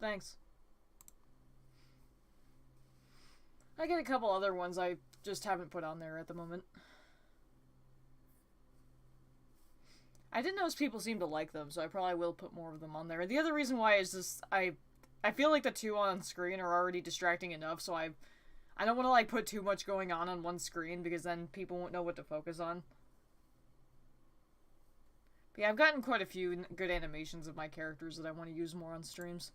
Thanks. I get a couple other ones I just haven't put on there at the moment. I did notice people seem to like them, so I probably will put more of them on there. The other reason why is just I feel like the two on screen are already distracting enough, so I don't want to like put too much going on one screen because then people won't know what to focus on. But yeah, I've gotten quite a few good animations of my characters that I want to use more on streams.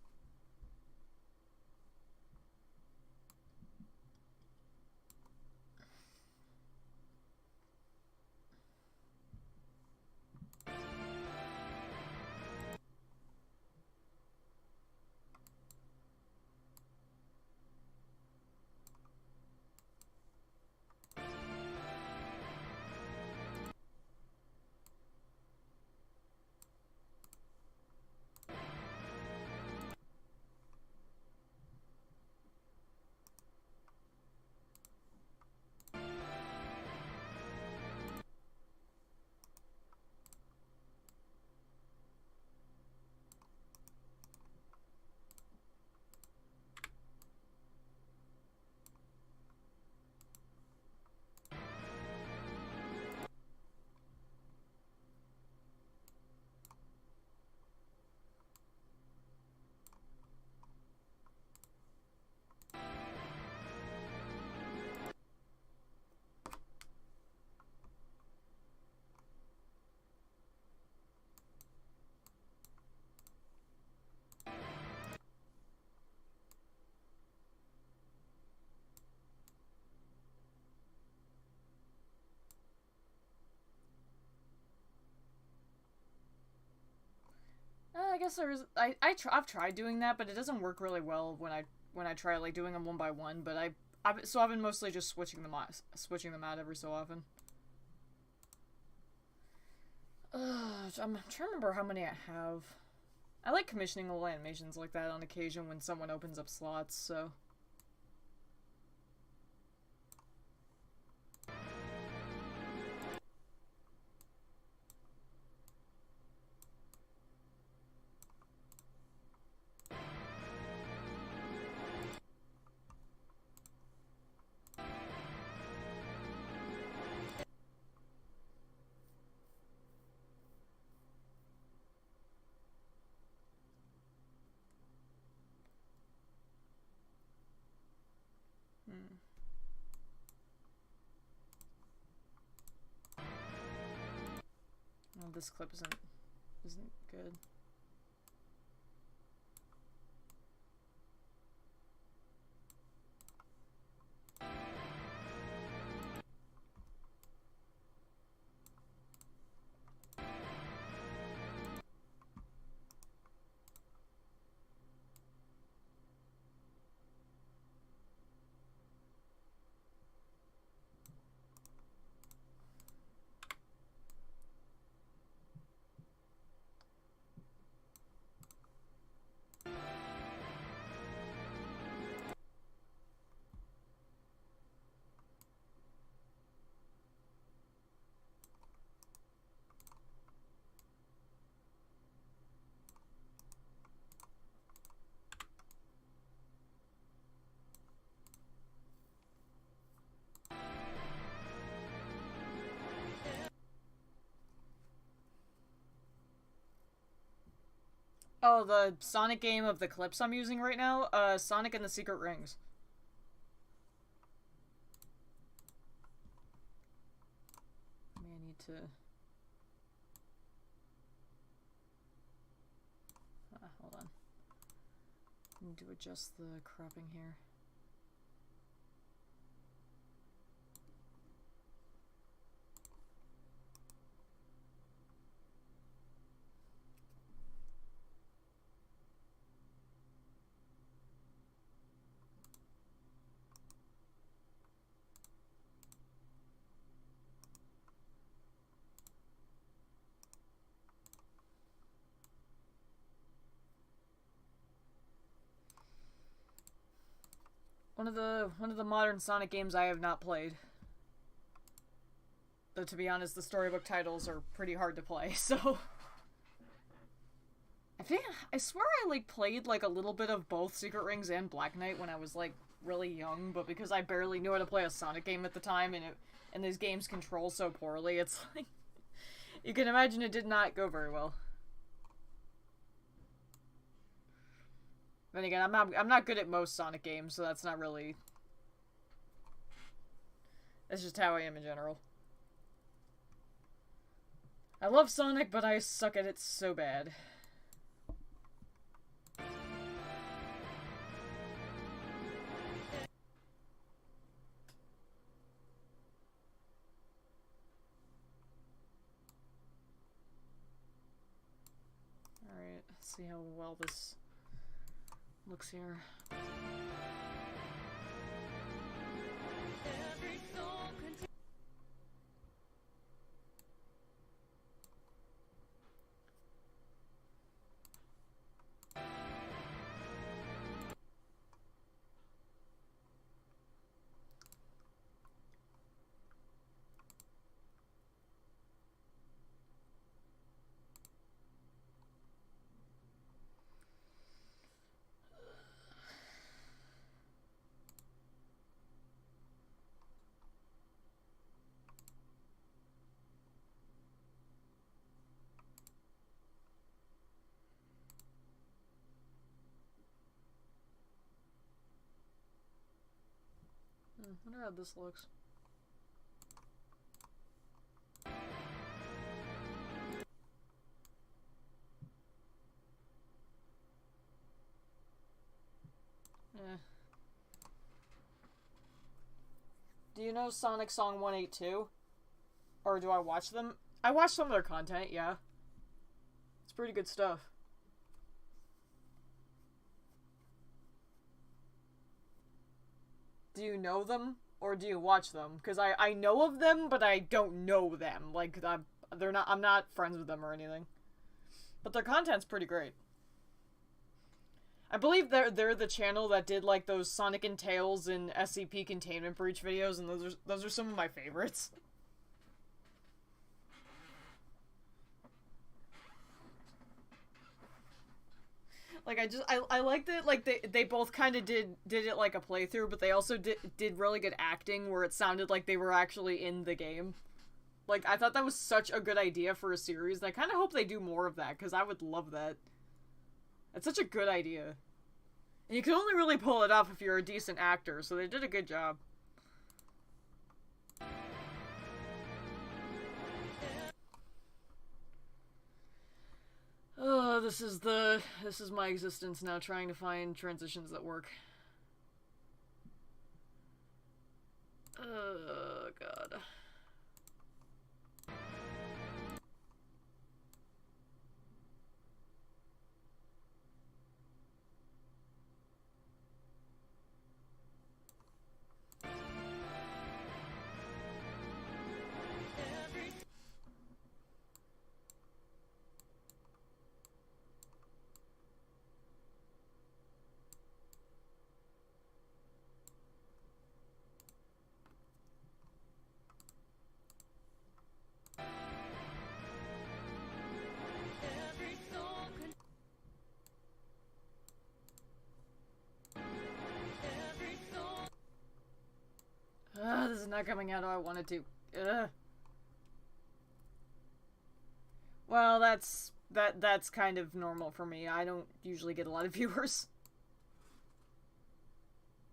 I guess there's I've tried doing that, but it doesn't work really well when I try like doing them one by one. But I've been mostly just switching them out every so often. I'm trying to remember how many I have. I like commissioning little animations like that on occasion when someone opens up slots. So. Well, this clip isn't good. Oh, the Sonic game of the clips I'm using right now? Sonic and the Secret Rings. I need to... hold on. I need to adjust the cropping here. One of the modern Sonic games I have not played. Though to be honest, the storybook titles are pretty hard to play, so I swear I, like, played, like, a little bit of both Secret Rings and Black Knight when I was, like, really young, but because I barely knew how to play a Sonic game at the time, and these games control so poorly, it's like... You can imagine it did not go very well. Then again, I'm not good at most Sonic games, so that's not really... That's just how I am in general. I love Sonic, but I suck at it so bad. Alright, let's see how well this looks here. I wonder how this looks. Eh. Do you know Sonic Song 182? Or do I watch them? I watch some of their content, yeah. It's pretty good stuff. Do you know them? Or do you watch them? Because I know of them, but I don't know them. Like, I'm not friends with them or anything. But their content's pretty great. I believe they're the channel that did, like, those Sonic and Tails and SCP Containment Breach videos, and those are some of my favorites. Like, I liked it, like, they both kind of did it like a playthrough, but they also did really good acting where it sounded like they were actually in the game. Like, I thought that was such a good idea for a series, and I kind of hope they do more of that, because I would love that. It's such a good idea. And you can only really pull it off if you're a decent actor, so they did a good job. Oh, this is my existence now, trying to find transitions that work. Oh, God. This is not coming out how I wanted to. Ugh. Well, that's kind of normal for me. I don't usually get a lot of viewers.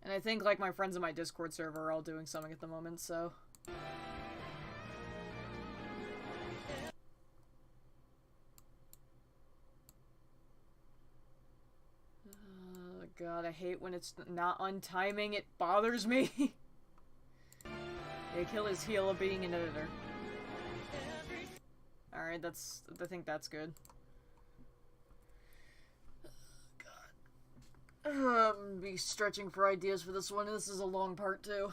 And I think, like, my friends in my Discord server are all doing something at the moment, so... God, I hate when it's not on timing. It bothers me. Achilles' heel of being an editor. Alright, I think that's good. God. Be stretching for ideas for this one. This is a long part, too.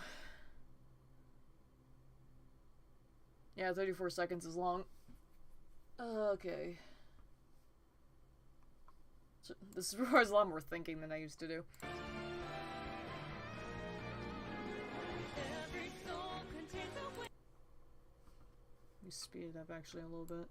Yeah, 34 seconds is long. Okay. So, this requires a lot more thinking than I used to do. Let me speed it up actually a little bit.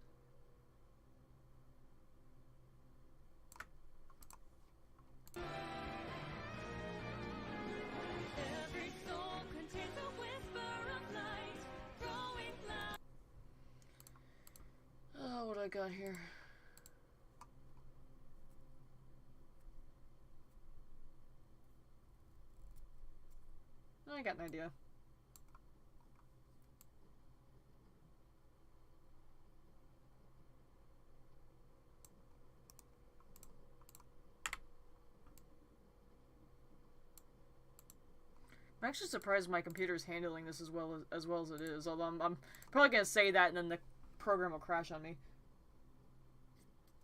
got here? I got an idea. I'm actually surprised my computer's handling this as well as it is. Although I'm probably gonna say that and then the program will crash on me.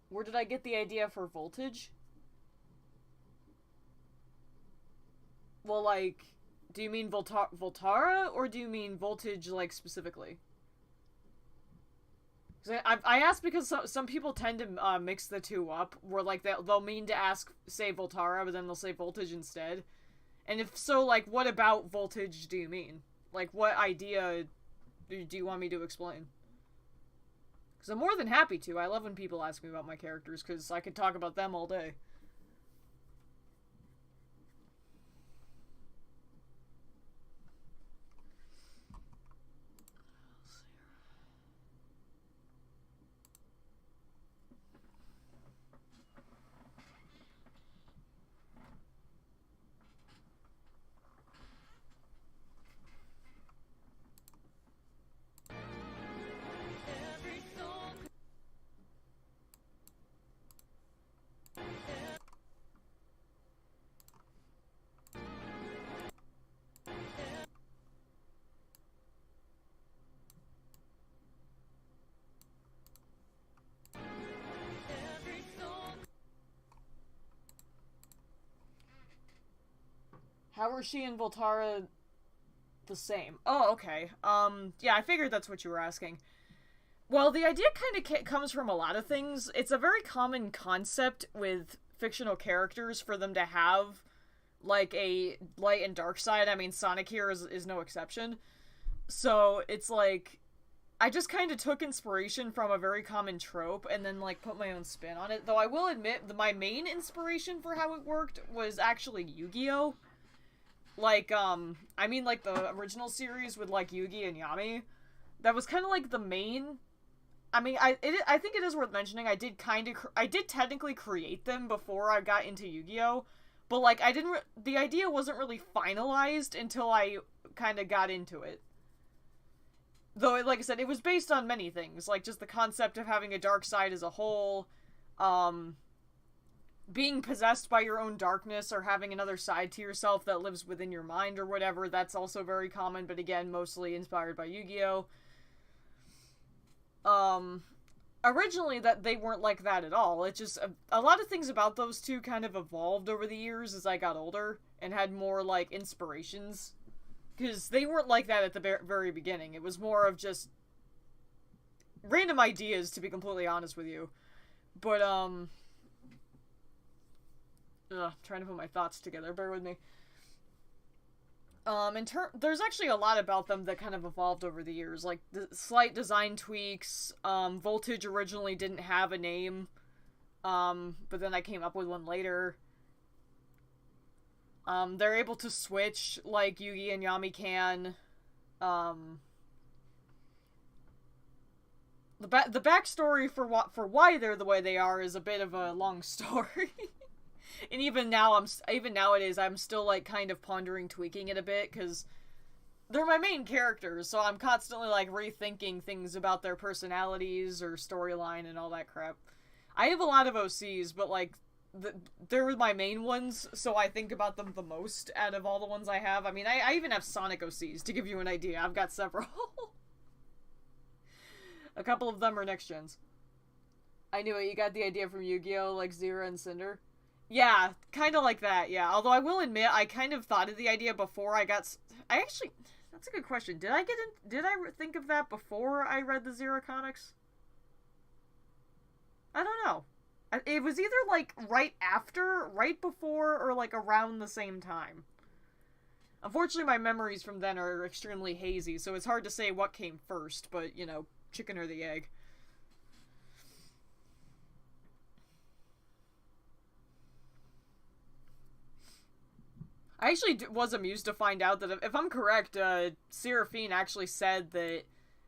Where did I get the idea for voltage? Well, like, do you mean Voltara or do you mean voltage, like, specifically? I asked because some people tend to mix the two up, where like they'll mean to say Voltara, but then they'll say voltage instead. And if so, like, what about voltage do you mean? Like, what idea do you want me to explain? Because I'm more than happy to. I love when people ask me about my characters, because I could talk about them all day. How are she and Voltara the same? Oh, okay. Yeah, I figured that's what you were asking. Well, the idea kind of comes from a lot of things. It's a very common concept with fictional characters for them to have, like, a light and dark side. I mean, Sonic here is no exception. So, it's like, I just kind of took inspiration from a very common trope and then, like, put my own spin on it. Though I will admit, my main inspiration for how it worked was actually Yu-Gi-Oh! Like, I mean, like, the original series with, like, Yugi and Yami. That was kind of, like, the main... I mean, I think it is worth mentioning, I did technically create them before I got into Yu-Gi-Oh! But, like, the idea wasn't really finalized until I kind of got into it. Though, like I said, it was based on many things, like, just the concept of having a dark side as a whole, being possessed by your own darkness or having another side to yourself that lives within your mind or whatever. That's also very common, but again, mostly inspired by Yu-Gi-Oh! Originally that they weren't like that at all. It just, a lot of things about those two kind of evolved over the years as I got older and had more, like, inspirations. Because they weren't like that at the very beginning. It was more of just random ideas, to be completely honest with you. But, trying to put my thoughts together, bear with me. There's actually a lot about them that kind of evolved over the years, like the slight design tweaks. Voltage originally didn't have a name, but then I came up with one later. They're able to switch like Yugi and Yami can. The backstory for why they're the way they are is a bit of a long story. And even nowadays, I'm still, like, kind of pondering tweaking it a bit, because they're my main characters, so I'm constantly, like, rethinking things about their personalities or storyline and all that crap. I have a lot of OCs, but, like, they're my main ones, so I think about them the most out of all the ones I have. I mean, I even have Sonic OCs, to give you an idea. I've got several. A couple of them are next gens. I knew it, you got the idea from Yu-Gi-Oh! Like Zera and Cinder. Yeah, kind of like that, yeah. Although I will admit, I kind of thought of the idea before that's a good question. Did I think of that before I read the Zero comics? I don't know. It was either, like, right after, right before, or, like, around the same time. Unfortunately, my memories from then are extremely hazy, so it's hard to say what came first, but, you know, chicken or the egg. I actually was amused to find out that, if I'm correct, Seraphine actually said that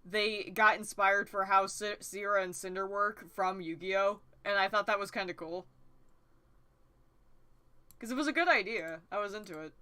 they got inspired for how Sierra and Cinder work from Yu-Gi-Oh! And I thought that was kind of cool. Because it was a good idea. I was into it.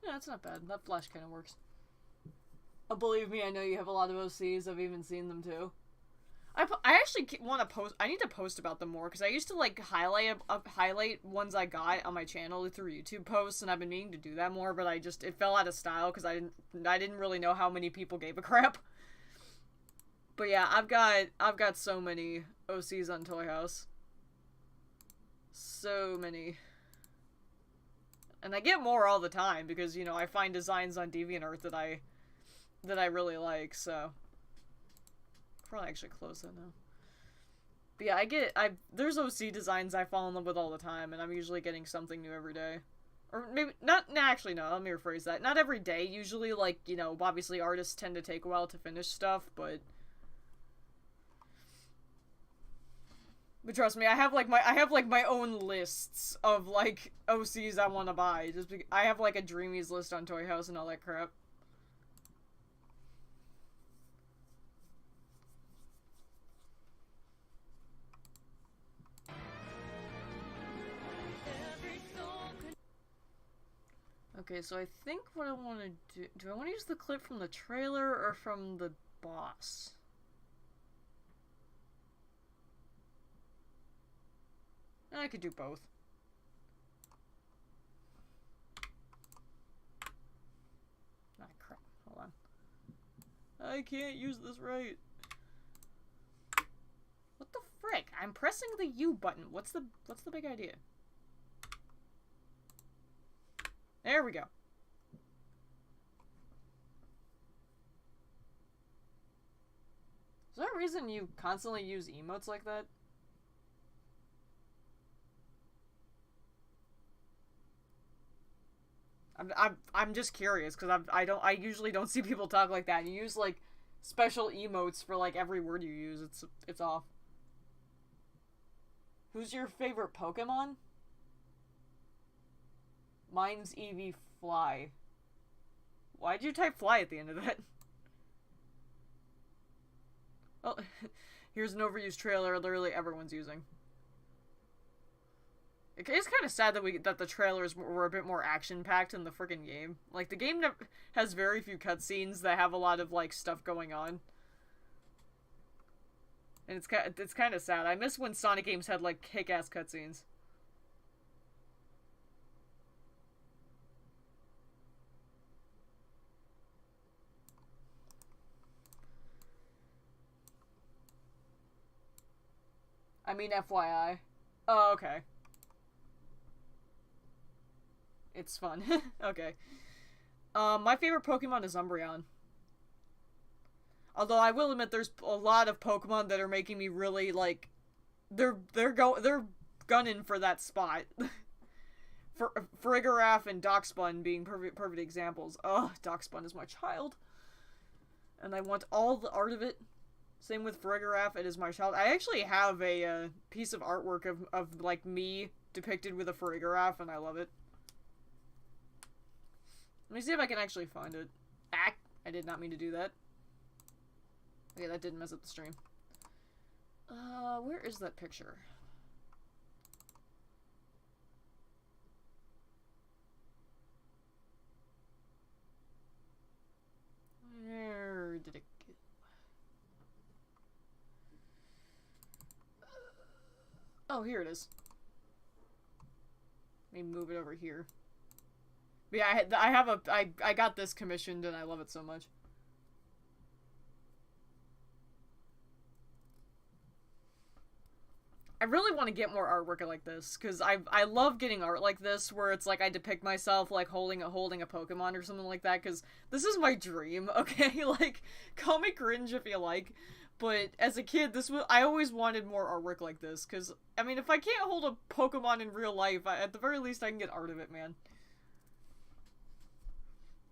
Yeah, that's not bad. That flash kind of works. Oh, believe me, I know you have a lot of OCs. I've even seen them too. I actually want to post. I need to post about them more because I used to like highlight ones I got on my channel through YouTube posts, and I've been meaning to do that more. But it fell out of style because I didn't really know how many people gave a crap. But yeah, I've got so many OCs on Toy House. So many. And I get more all the time because, you know, I find designs on DeviantArt that I really like, so probably actually close that now. But yeah, there's OC designs I fall in love with all the time, and I'm usually getting something new every day. Or maybe not, actually no, let me rephrase that. Not every day, usually, like, you know, obviously artists tend to take a while to finish stuff, but trust me, I have my own lists of like OCs I want to buy. Just because I have like a Dreamies list on Toy House and all that crap. Okay, so I think what I want to do I want to use the clip from the trailer or from the boss? I could do both. Ah, crap. Hold on. I can't use this right. What the frick? I'm pressing the U button. What's the big idea? There we go. Is there a reason you constantly use emotes like that? I'm just curious because I usually don't see people talk like that. You use like special emotes for like every word you use. It's off. Who's your favorite Pokemon? Mine's Eevee Fly. Why'd you type fly at the end of that? Well, here's an overused trailer literally everyone's using. It's kind of sad that the trailers were a bit more action-packed in the freaking game. Like, the game has very few cutscenes that have a lot of, like, stuff going on. And it's kind of sad. I miss when Sonic games had, like, kick-ass cutscenes. I mean, FYI. Oh, okay. It's fun. Okay. My favorite Pokemon is Umbreon. Although I will admit there's a lot of Pokemon that are making me really, like, they're gunning for that spot. For Farigiraf and Darkspun being perfect examples. Ugh, Darkspun is my child. And I want all the art of it. Same with Farigiraf, it is my child. I actually have a piece of artwork of like me depicted with a Farigiraf, and I love it. Let me see if I can actually find it. Ah, I did not mean to do that. Okay, that didn't mess up the stream. Where is that picture? Where did it go? Oh, here it is. Let me move it over here. But yeah, I got this commissioned and I love it so much. I really want to get more artwork like this, because I love getting art like this, where it's like I depict myself like holding a Pokemon or something like that, because this is my dream, okay? Like, call me cringe if you like, but as a kid, I always wanted more artwork like this, because, I mean, if I can't hold a Pokemon in real life, at the very least I can get art of it, man.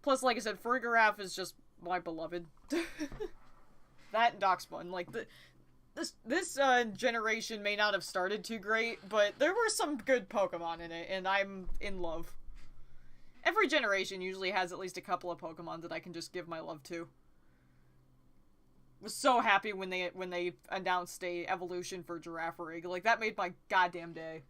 Plus, like I said, Farigiraf is just my beloved. That and Darkspawn, like, this generation may not have started too great, but there were some good Pokemon in it, and I'm in love. Every generation usually has at least a couple of Pokemon that I can just give my love to. Was so happy when they announced a evolution for Girafarig. Like, that made my goddamn day.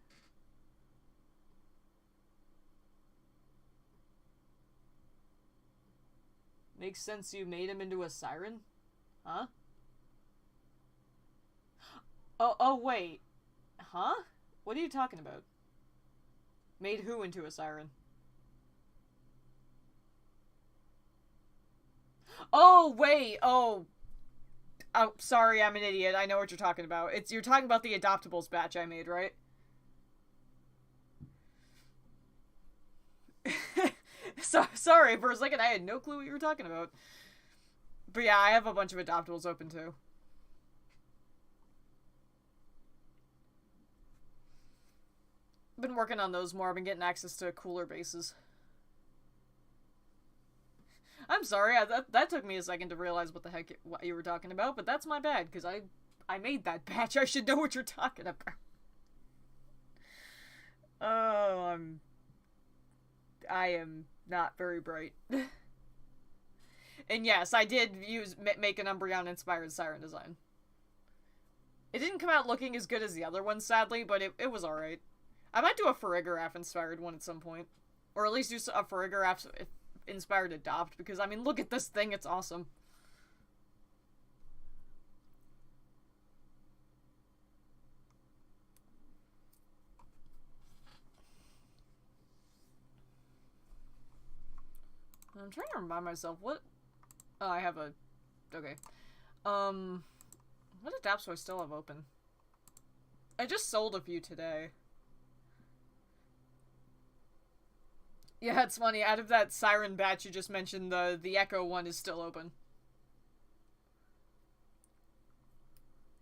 Makes sense you made him into a siren? Huh? Oh, wait. Huh? What are you talking about? Made who into a siren? Oh, wait. Oh, sorry, I'm an idiot. I know what you're talking about. You're talking about the Adoptables batch I made, right? Sorry, for a second I had no clue what you were talking about. But yeah, I have a bunch of Adoptables open too. Been working on those more. I've been getting access to cooler bases. I'm sorry, that took me a second to realize what you were talking about, but that's my bad, because I made that batch. I should know what you're talking about. Oh, I am not very bright. And yes, I did make an Umbreon-inspired siren design. It didn't come out looking as good as the other ones, sadly, but it was alright. I might do a Farigiraf-inspired one at some point. Or at least do a Farigiraf-inspired Adopt, because, I mean, look at this thing, it's awesome. I'm trying to remind myself, what... Oh, I have a... Okay. What adapts do I still have open? I just sold a few today. Yeah, it's funny. Out of that Siren batch you just mentioned, the Echo one is still open.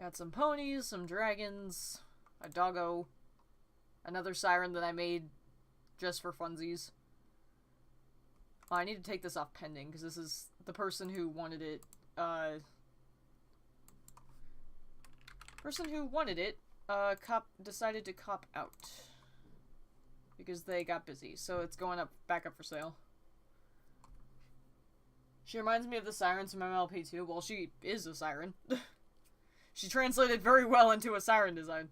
Got some ponies, some dragons, a doggo, another Siren that I made just for funsies. Oh, I need to take this off pending, because this is the person who wanted it, decided to cop out. Because they got busy, so it's going back up for sale. She reminds me of the sirens from MLP 2. Well, she is a siren. She translated very well into a siren design.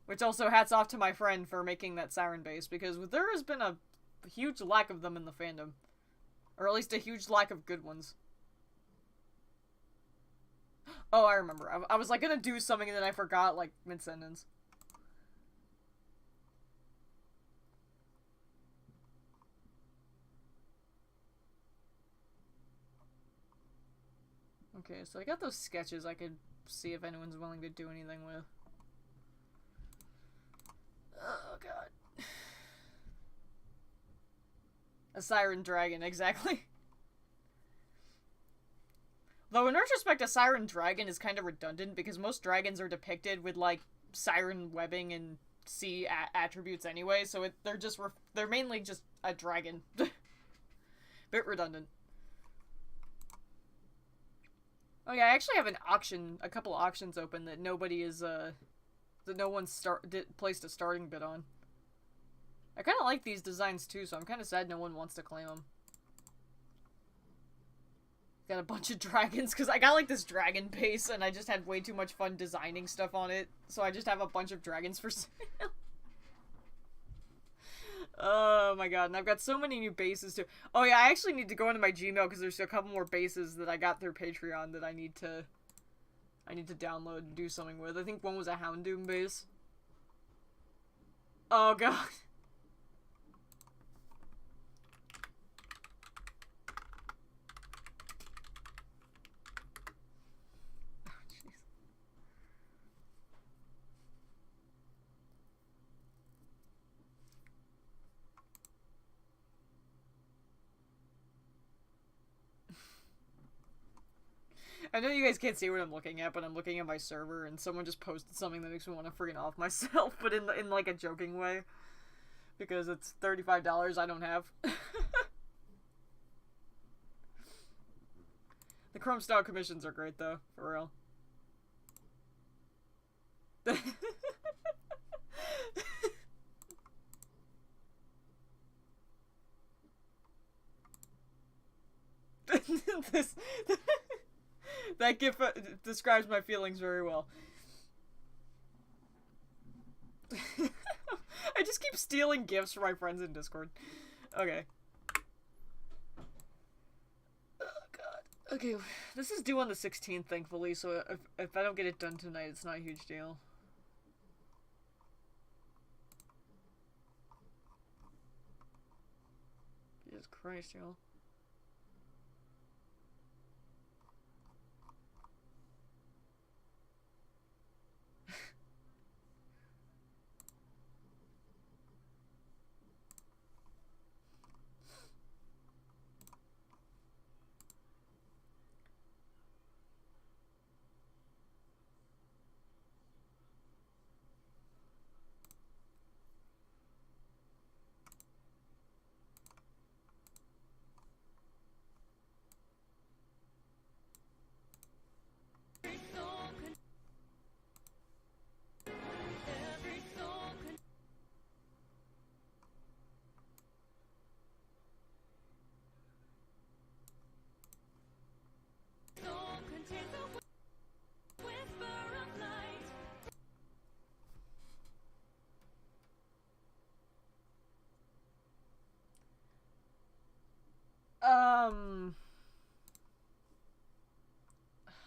Which also hats off to my friend for making that siren base, because there has been a huge lack of them in the fandom. Or at least a huge lack of good ones. Oh, I remember. I was like gonna do something and then I forgot, like, mid-sentence. Okay, so I got those sketches I could see if anyone's willing to do anything with. Oh, God. A siren dragon, exactly. Though in retrospect, a siren dragon is kind of redundant because most dragons are depicted with, like, siren webbing and sea attributes anyway, so they're mainly just a dragon. Bit redundant. Oh yeah, I actually have a couple auctions open that nobody is, that no one's placed a starting bid on. I kind of like these designs too, so I'm kind of sad no one wants to claim them. Got a bunch of dragons, because I got like this dragon base, and I just had way too much fun designing stuff on it, so I just have a bunch of dragons for sale. Oh my god, and I've got so many new bases too. Oh yeah, I actually need to go into my Gmail because there's a couple more bases that I got through Patreon that I need to download and do something with. I think one was a Houndoom base. Oh god. I know you guys can't see what I'm looking at, but I'm looking at my server, and someone just posted something that makes me want to freaking off myself, but in like a joking way, because it's $35 I don't have. The Chrome style commissions are great though, for real. this that gif describes my feelings very well. I just keep stealing gifs from my friends in Discord. Okay. Oh god. Okay, this is due on the 16th, thankfully, so if I don't get it done tonight, it's not a huge deal. Jesus Christ, y'all.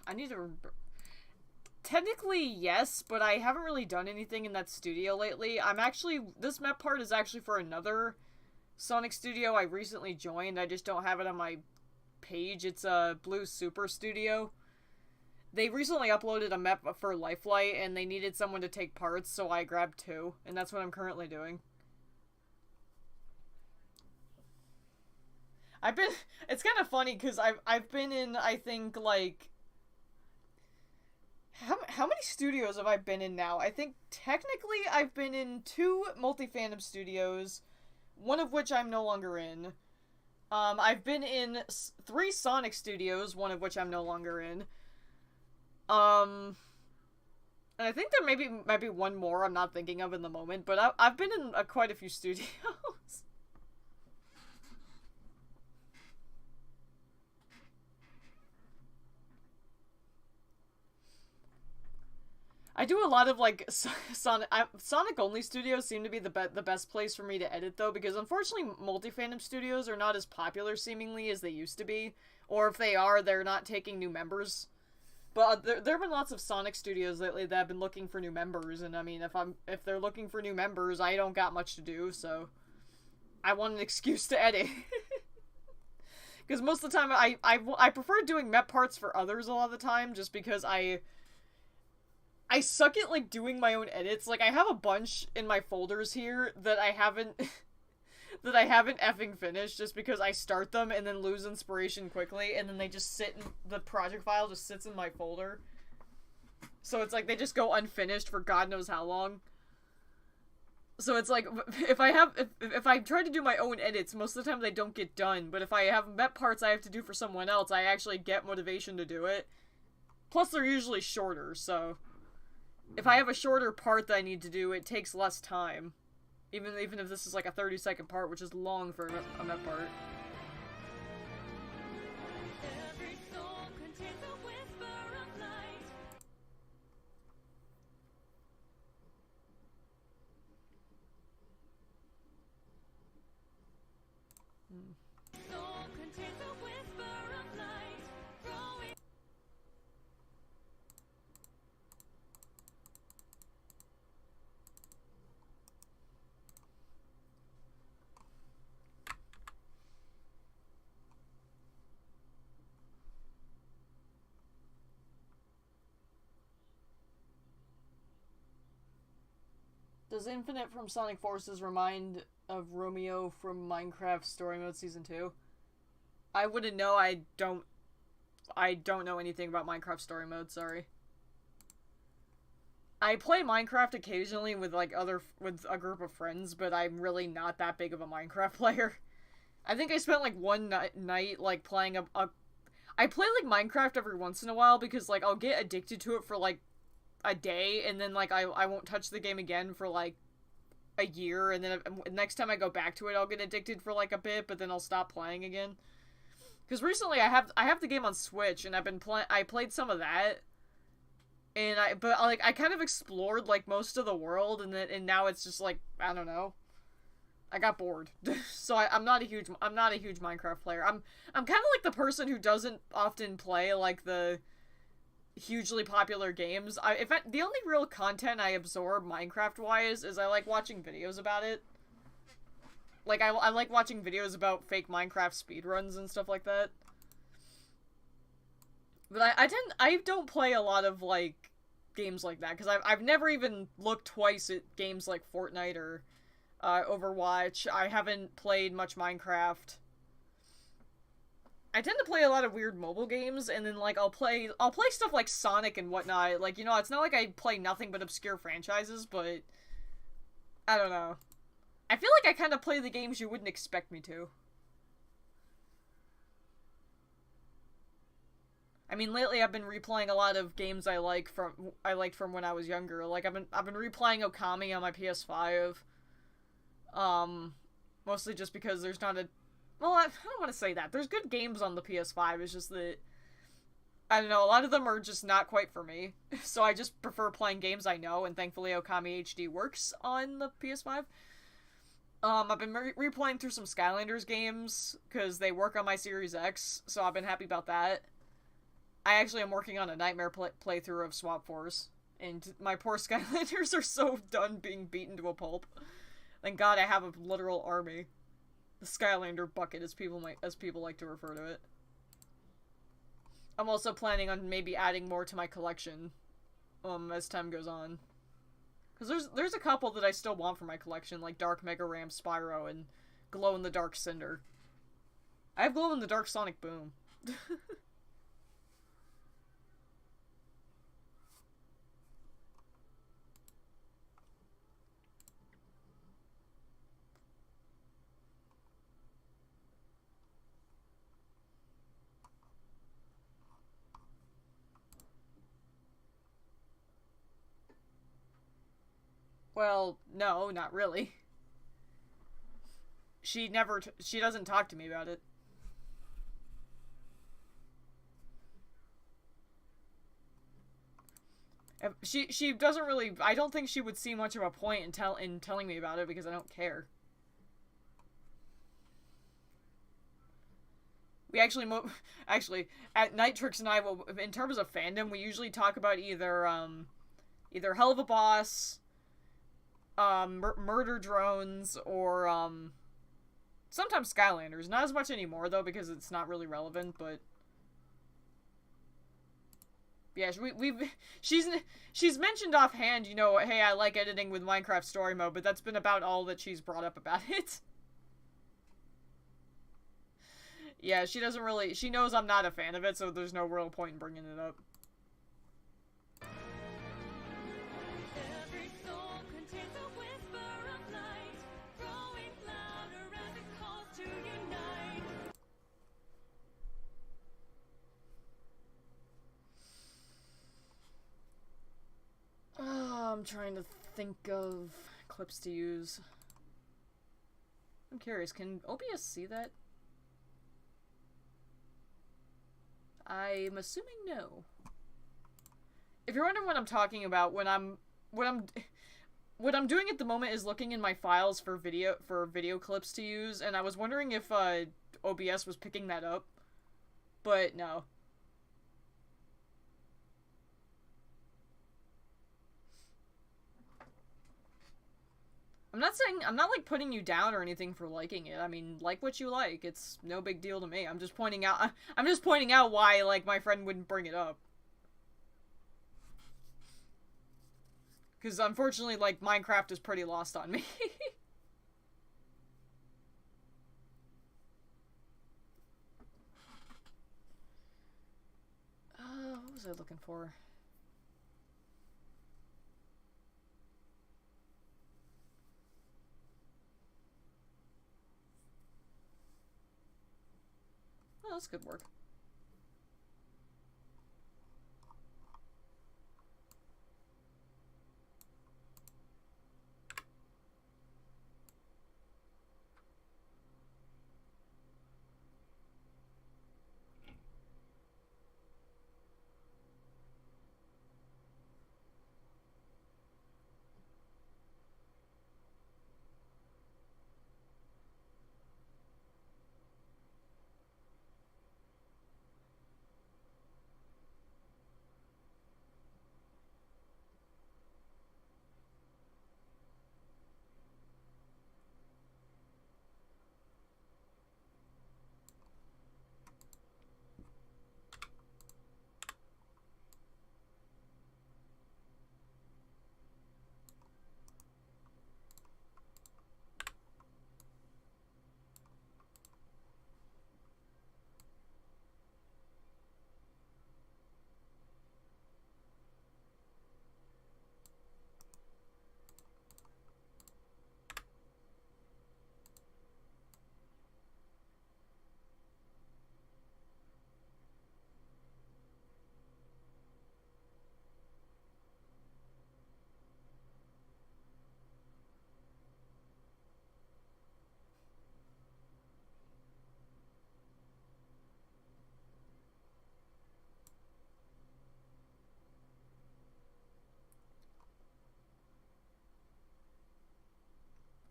I need to remember. Technically, yes, but I haven't really done anything in that studio lately. This map part is actually for another Sonic studio I recently joined. I just don't have it on my page. It's a Blue Super Studio. They recently uploaded a map for Lifelight, and they needed someone to take parts, so I grabbed 2, and that's what I'm currently doing. It's kind of funny, because I've been in, I think, like, how many studios have I been in now? I think, technically, I've been in 2 multi-fandom studios, one of which I'm no longer in. I've been in 3 Sonic studios, one of which I'm no longer in. And I think there might be one more I'm not thinking of in the moment, but I've been in quite a few studios. I do a lot of, like, Sonic-only studios seem to be the best place for me to edit, though, because unfortunately multi-fandom studios are not as popular, seemingly, as they used to be. Or if they are, they're not taking new members. But there have been lots of Sonic studios lately that have been looking for new members, and I mean, if they're looking for new members, I don't got much to do, so I want an excuse to edit. Because most of the time, I prefer doing MEP parts for others a lot of the time, just because I suck at, like, doing my own edits. Like, I have a bunch in my folders here that I haven't that I haven't effing finished, just because I start them and then lose inspiration quickly, and then they just sit in the project file, just sits in my folder. So it's like they just go unfinished for God knows how long. So it's like, if I try to do my own edits, most of the time they don't get done, but if I have MEP parts I have to do for someone else, I actually get motivation to do it. Plus they're usually shorter, so if I have a shorter part that I need to do, it takes less time. Even if this is like a 30-second part, which is long for a MEP part. Every soul contains a whisper of light. Soul contains a whisper of light. Growing. Does Infinite from Sonic Forces remind of Romeo from Minecraft Story Mode Season 2? I wouldn't know. I I don't know anything about Minecraft story mode, sorry. I play Minecraft occasionally with like with a group of friends, but I'm really not that big of a Minecraft player. I think I spent like one night like playing I play like Minecraft every once in a while because like I'll get addicted to it for like a day and then like I won't touch the game again for like a year, and then next time I go back to it I'll get addicted for like a bit, but then I'll stop playing again. Because recently I have the game on Switch and I played some of that. And I kind of explored like most of the world, and now it's just like I don't know. I got bored, so I'm not a huge Minecraft player. I'm kind of like the person who doesn't often play like the hugely popular games. The only real content I absorb Minecraft wise is I like watching videos about it. Like I like watching videos about fake Minecraft speedruns and stuff like that. But I don't play a lot of, like, games like that, because I've never even looked twice at games like Fortnite or Overwatch. I haven't played much Minecraft. I tend to play a lot of weird mobile games, and then, like, I'll play stuff like Sonic and whatnot. Like, you know, it's not like I play nothing but obscure franchises, but I don't know. I feel like I kind of play the games you wouldn't expect me to. I mean, lately I've been replaying a lot of games I liked from when I was younger. Like I've been replaying Okami on my PS5. Mostly just because there's not a well, I don't want to say that. There's good games on the PS5. It's just that I don't know, a lot of them are just not quite for me. So I just prefer playing games I know, and thankfully Okami HD works on the PS5. I've been replaying through some Skylanders games because they work on my Series X, so I've been happy about that. I actually am working on a nightmare playthrough of Swap Force, and my poor Skylanders are so done being beaten to a pulp. Thank God I have a literal army. The Skylander bucket, as people like to refer to it. I'm also planning on maybe adding more to my collection, as time goes on. Because there's a couple that I still want for my collection, like Dark Mega Ram Spyro and Glow-in-the-Dark Cinder. I have Glow-in-the-Dark Sonic Boom. Well, no, not really. She doesn't talk to me about it. She doesn't really, I don't think she would see much of a point in telling me about it because I don't care. We actually, at Nightrix and I, in terms of fandom, we usually talk about either Hell of a Boss, murder drones, or, sometimes Skylanders. Not as much anymore, though, because it's not really relevant, but yeah, she's mentioned offhand, you know, hey, I like editing with Minecraft story mode, but that's been about all that she's brought up about it. Yeah, she knows I'm not a fan of it, so there's no real point in bringing it up. I'm trying to think of clips to use. I'm curious, can OBS see that? I'm assuming no. If you're wondering what I'm talking about, what I'm doing at the moment is looking in my files for video clips to use, and I was wondering if OBS was picking that up, but no. I'm not like putting you down or anything for liking it. I mean, like what you like. It's no big deal to me. I'm just pointing out why, like, my friend wouldn't bring it up. Because unfortunately, like, Minecraft is pretty lost on me. was I looking for? Oh, that's good work.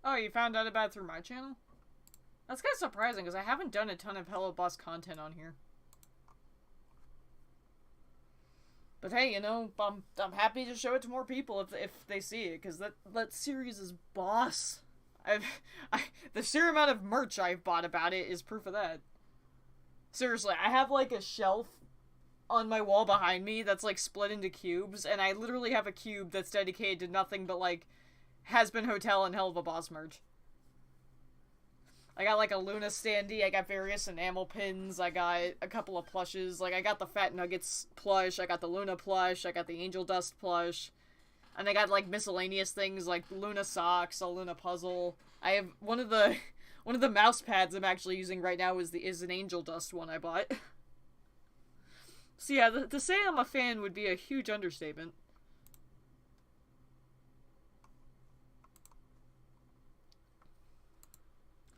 Oh, you found out about it through my channel? That's kind of surprising, because I haven't done a ton of Hello Boss content on here. But hey, you know, I'm happy to show it to more people if they see it, because that series is boss. The sheer amount of merch I've bought about it is proof of that. Seriously, I have like a shelf on my wall behind me that's like split into cubes, and I literally have a cube that's dedicated to nothing but like Has-Been Hotel and Hell of a Boss merch. I got like a Luna standee, I got various enamel pins, I got a couple of plushes, like I got the Fat Nuggets plush, I got the Luna plush, I got the Angel Dust plush, and I got like miscellaneous things like Luna socks, a Luna puzzle. I have one of the mouse pads I'm actually using right now is an Angel Dust one I bought. So yeah, to say I'm a fan would be a huge understatement.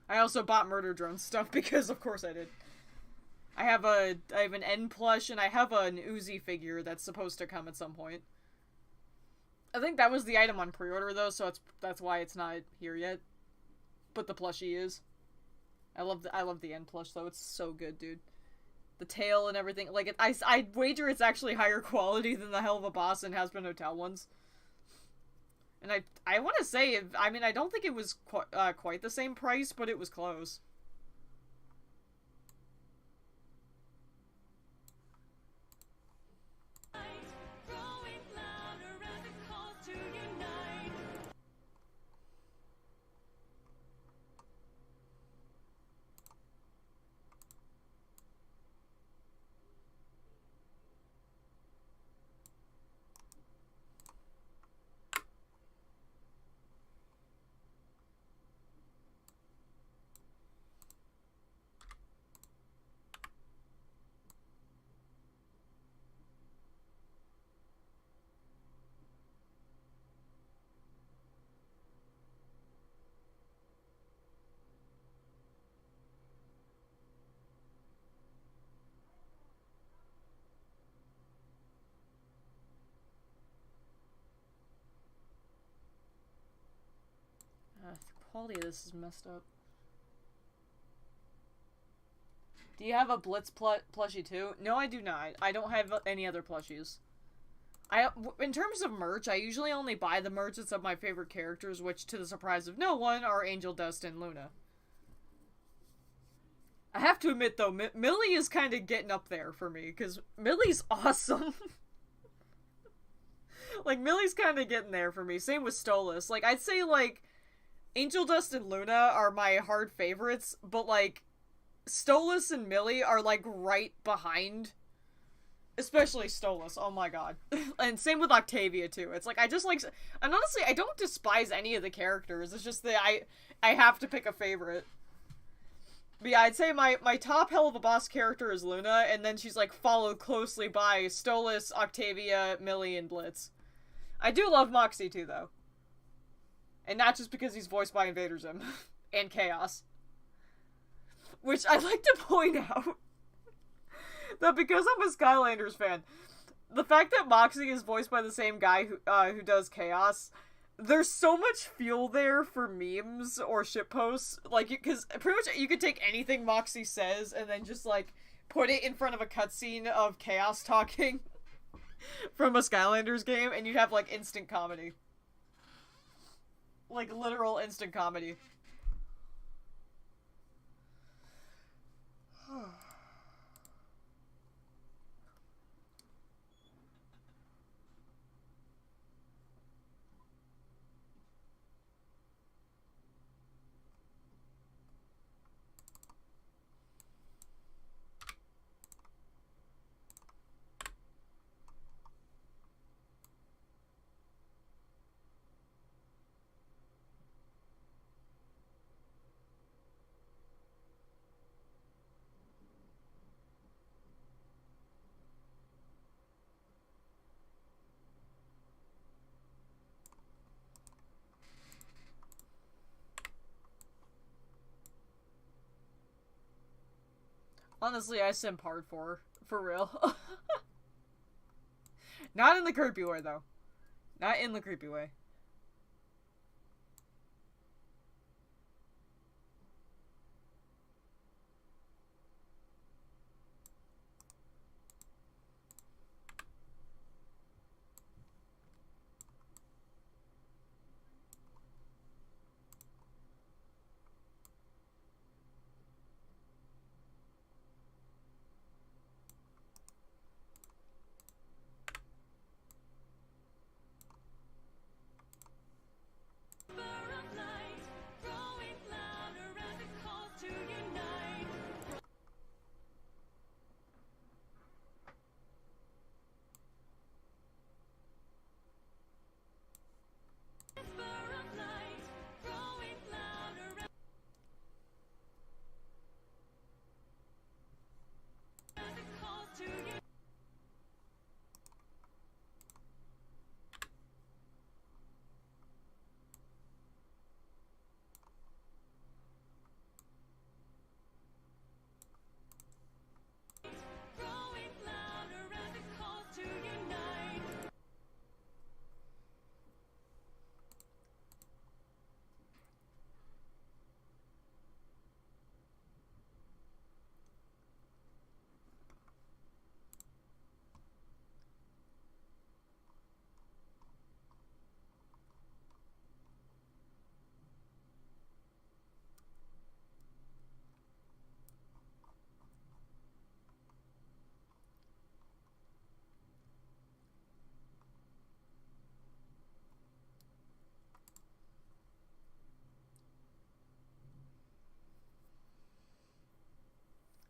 I also bought Murder Drone stuff because of course I did. I have an N plush and I have an Uzi figure that's supposed to come at some point. I think that was the item on pre-order though, so that's why it's not here yet. But the plushie is. I love the N plush though. It's so good, dude. The tail and everything, like I wager it's actually higher quality than the Hell of a Boss and Has-Been Hotel ones. And I want to say, I mean, I don't think it was quite the same price, but it was close. The quality of this is messed up. Do you have a Blitz plushie too? No, I do not. I don't have any other plushies. In terms of merch, I usually only buy the merch that's of my favorite characters, which, to the surprise of no one, are Angel Dust and Luna. I have to admit, though, Millie is kind of getting up there for me, because Millie's awesome. Like, Millie's kind of getting there for me. Same with Stolas. Like, I'd say, like, Angel Dust and Luna are my hard favorites, but, like, Stolas and Millie are, like, right behind Especially Stolas, oh my god. And same with Octavia too. It's like I just like, and honestly I don't despise any of the characters. It's just that I have to pick a favorite. But yeah, I'd say my top hell of a boss character is Luna, and then she's like followed closely by Stolas, Octavia, Millie, and Blitz. I do love Moxie too though. And not just because he's voiced by Invader Zim and Chaos. Which I'd like to point out that because I'm a Skylanders fan, the fact that Moxie is voiced by the same guy who does Chaos, there's so much fuel there for memes or shitposts. Like, because pretty much you could take anything Moxie says and then just, like, put it in front of a cutscene of Chaos talking from a Skylanders game, and you'd have, like, instant comedy. Like, literal instant comedy. Honestly, I simp hard for real. Not in the creepy way, though. Not in the creepy way.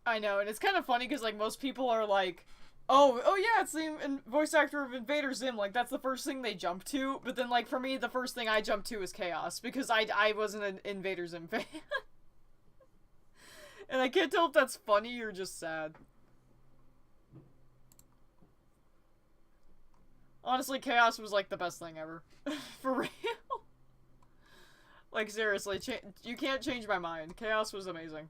I know, and it's kind of funny because, like, most people are like, oh yeah, it's the voice actor of Invader Zim, like, that's the first thing they jump to, but then, like, for me, the first thing I jump to is Chaos, because I wasn't an Invader Zim fan. And I can't tell if that's funny or just sad. Honestly, Chaos was, like, the best thing ever. For real. Like, seriously, you can't change my mind. Chaos was amazing.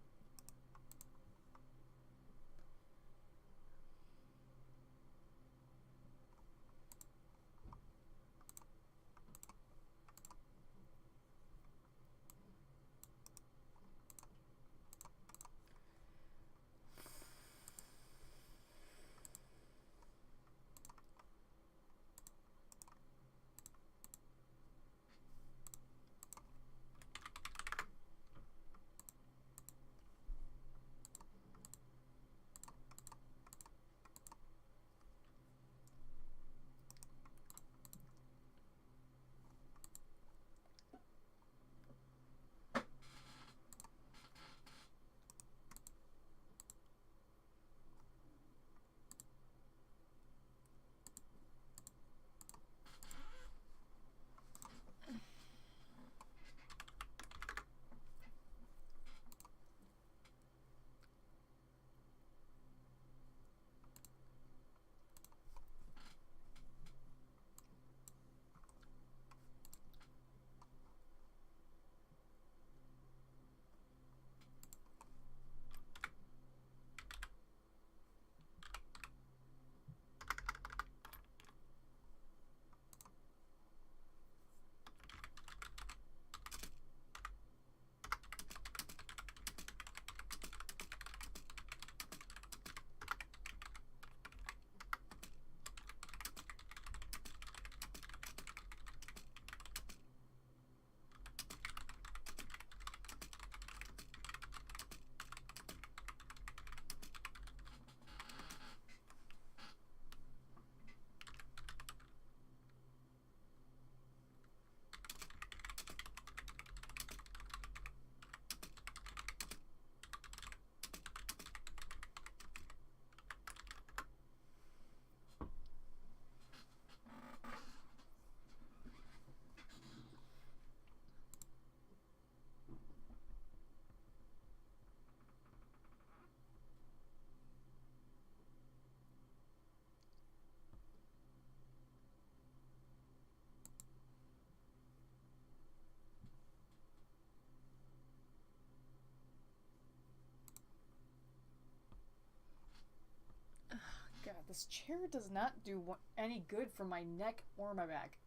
This chair does not do any good for my neck or my back.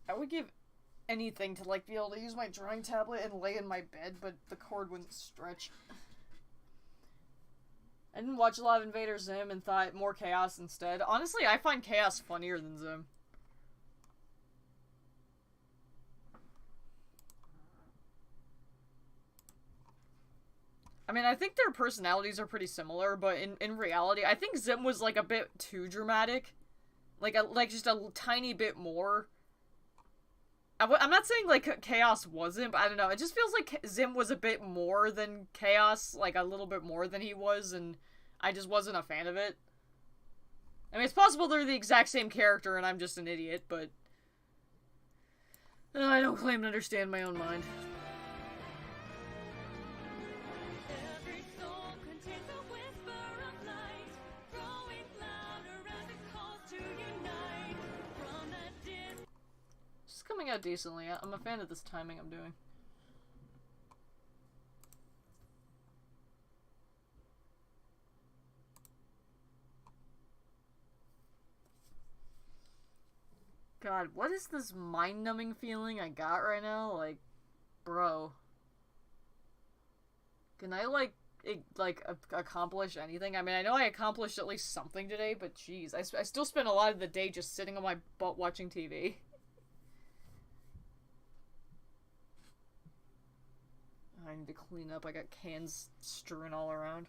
I would give anything to, like, be able to use my drawing tablet and lay in my bed, but the cord wouldn't stretch. I didn't watch a lot of Invader Zim and thought more Chaos instead. Honestly, I find Chaos funnier than Zim. I mean, I think their personalities are pretty similar, but in reality, I think Zim was, like, a bit too dramatic. Like, just a tiny bit more. I'm not saying, like, Chaos wasn't, but I don't know. It just feels like Zim was a bit more than Chaos, like, a little bit more than he was, and I just wasn't a fan of it. I mean, it's possible they're the exact same character and I'm just an idiot, but I don't claim to understand my own mind. It's coming out decently. I'm a fan of this timing I'm doing. God, what is this mind-numbing feeling I got right now? Like, bro. Can I, like, accomplish anything? I mean, I know I accomplished at least something today, but jeez. I still spent a lot of the day just sitting on my butt watching TV. I need to clean up. I got cans strewn all around.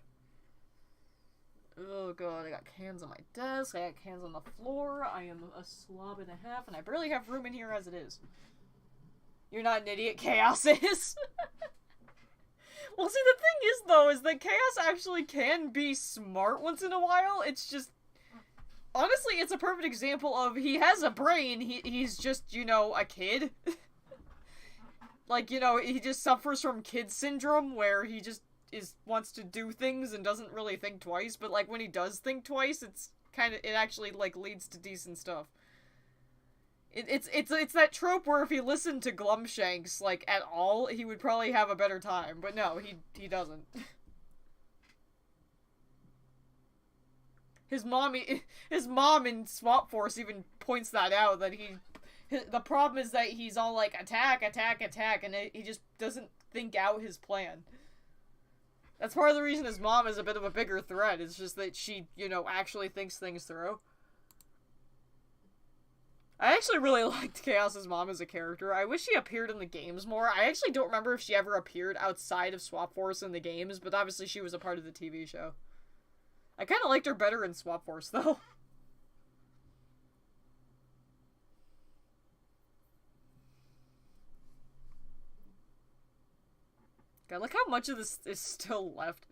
Oh god, I got cans on my desk, I got cans on the floor, I am a slob and a half, and I barely have room in here as it is. You're not an idiot, Chaos is! Well, see, the thing is, though, is that Chaos actually can be smart once in a while. It's just... Honestly, it's a perfect example of he has a brain, he's just, you know, a kid. Like, you know, he just suffers from kid syndrome, where he just wants to do things and doesn't really think twice, but, like, when he does think twice, it actually, like, leads to decent stuff. It's that trope where if he listened to Glumshanks, like, at all, he would probably have a better time, but no, he doesn't. His mom in Swap Force even points that out, that the problem is that he's all like, attack, attack, attack, and he just doesn't think out his plan. That's part of the reason his mom is a bit of a bigger threat. It's just that she, you know, actually thinks things through. I actually really liked Chaos's mom as a character. I wish she appeared in the games more. I actually don't remember if she ever appeared outside of Swap Force in the games, but obviously she was a part of the TV show. I kind of liked her better in Swap Force, though. God, look how much of this is still left.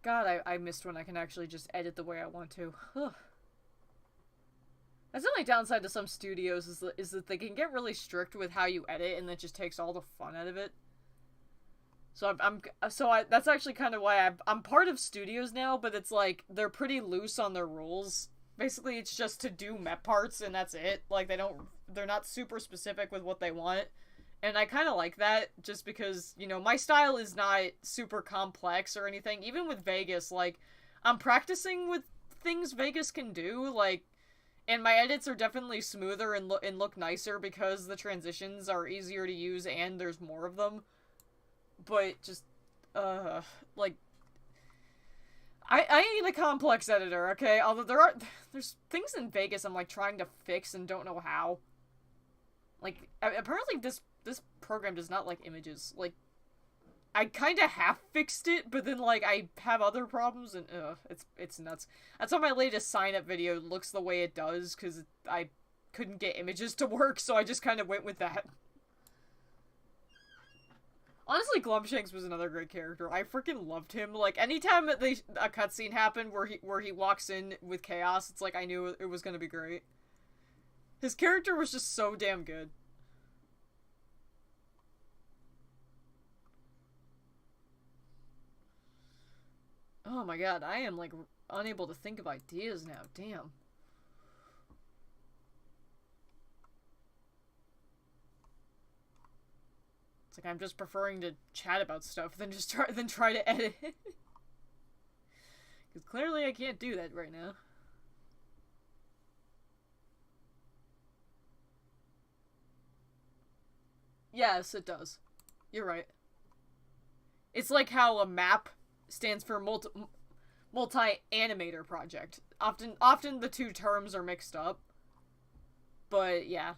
God, I missed when I can actually just edit the way I want to. That's the only downside to some studios is that they can get really strict with how you edit, and that just takes all the fun out of it. So that's actually kind of why I'm part of studios now, but it's like they're pretty loose on their rules. Basically, it's just to do MEP parts and that's it. Like they're not super specific with what they want. And I kind of like that just because, you know, my style is not super complex or anything. Even with Vegas, like I'm practicing with things Vegas can do, like, and my edits are definitely smoother and look nicer because the transitions are easier to use and there's more of them. But just, like, I need a complex editor, okay? Although there's things in Vegas I'm, like, trying to fix and don't know how. Like, apparently this program does not like images. Like, I kind of half-fixed it, but then, like, I have other problems, and, it's nuts. That's why my latest sign-up video looks the way it does, because I couldn't get images to work, so I just kind of went with that. Honestly, Glumshanks was another great character. I freaking loved him. Like, anytime that a cutscene happened where he walks in with Chaos, it's like I knew it was gonna be great. His character was just so damn good. Oh Oh my god, I am, like, unable to think of ideas now. Damn. It's like I'm just preferring to chat about stuff than just try to edit. Because clearly I can't do that right now. Yes, it does. You're right. It's like how a MAP stands for multi-animator project. Often the two terms are mixed up. But yeah.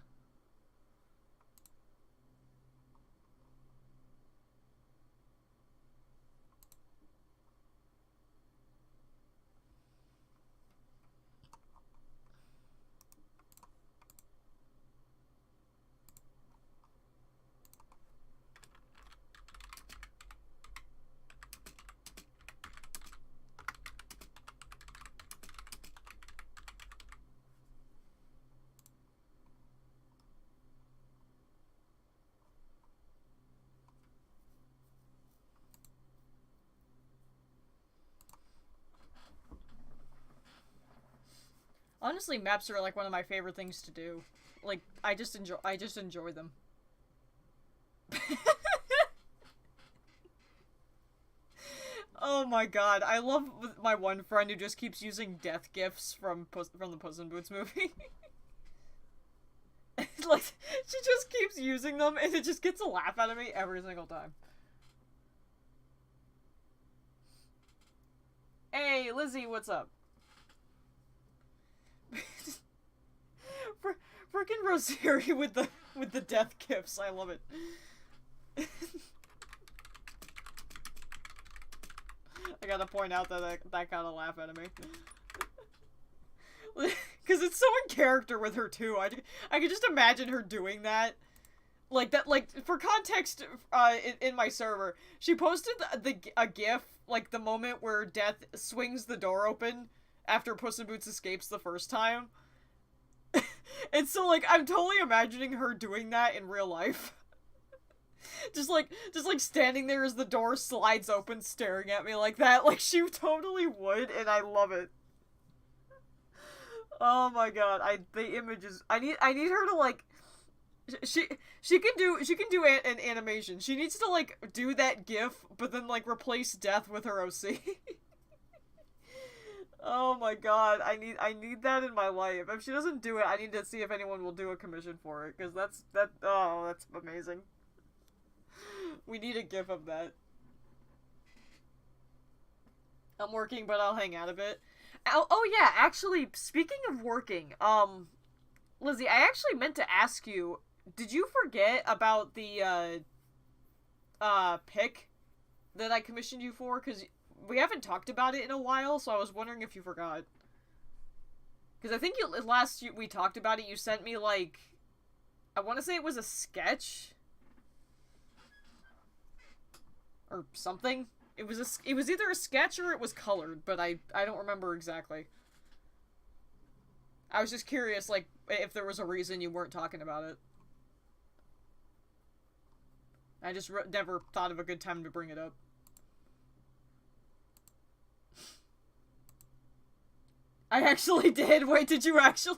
Honestly, maps are like one of my favorite things to do. Like, I just enjoy them. Oh my god, I love my one friend who just keeps using death gifs from the Puss in Boots movie. Like, she just keeps using them and it just gets a laugh out of me every single time. Hey, Lizzie, what's up? Freaking Rosary with the death gifts. I love it. I gotta point out that that got a laugh out of me. Because it's so in character with her too. I could just imagine her doing that. Like that. Like, for context, in my server, she posted a GIF, like the moment where Death swings the door open after Puss in Boots escapes the first time. And so, like, I'm totally imagining her doing that in real life. just like standing there as the door slides open, staring at me like that. Like, she totally would, and I love it. Oh my god, the images. I need her to, like, she can do an animation. She needs to, like, do that GIF, but then, like, replace Death with her OC. Oh my god, I need that in my life. If she doesn't do it, I need to see if anyone will do a commission for it, because that's amazing. We need a GIF of that. I'm working, but I'll hang out a bit. Oh yeah, actually, speaking of working, Lizzie, I actually meant to ask you, did you forget about the, pick that I commissioned you for? Because we haven't talked about it in a while, so I was wondering if you forgot. Because I think we talked about it, you sent me, like, I want to say it was a sketch? Or something? It was either a sketch or it was colored, but I don't remember exactly. I was just curious, like, if there was a reason you weren't talking about it. I just never thought of a good time to bring it up. I actually did. Wait, did you actually?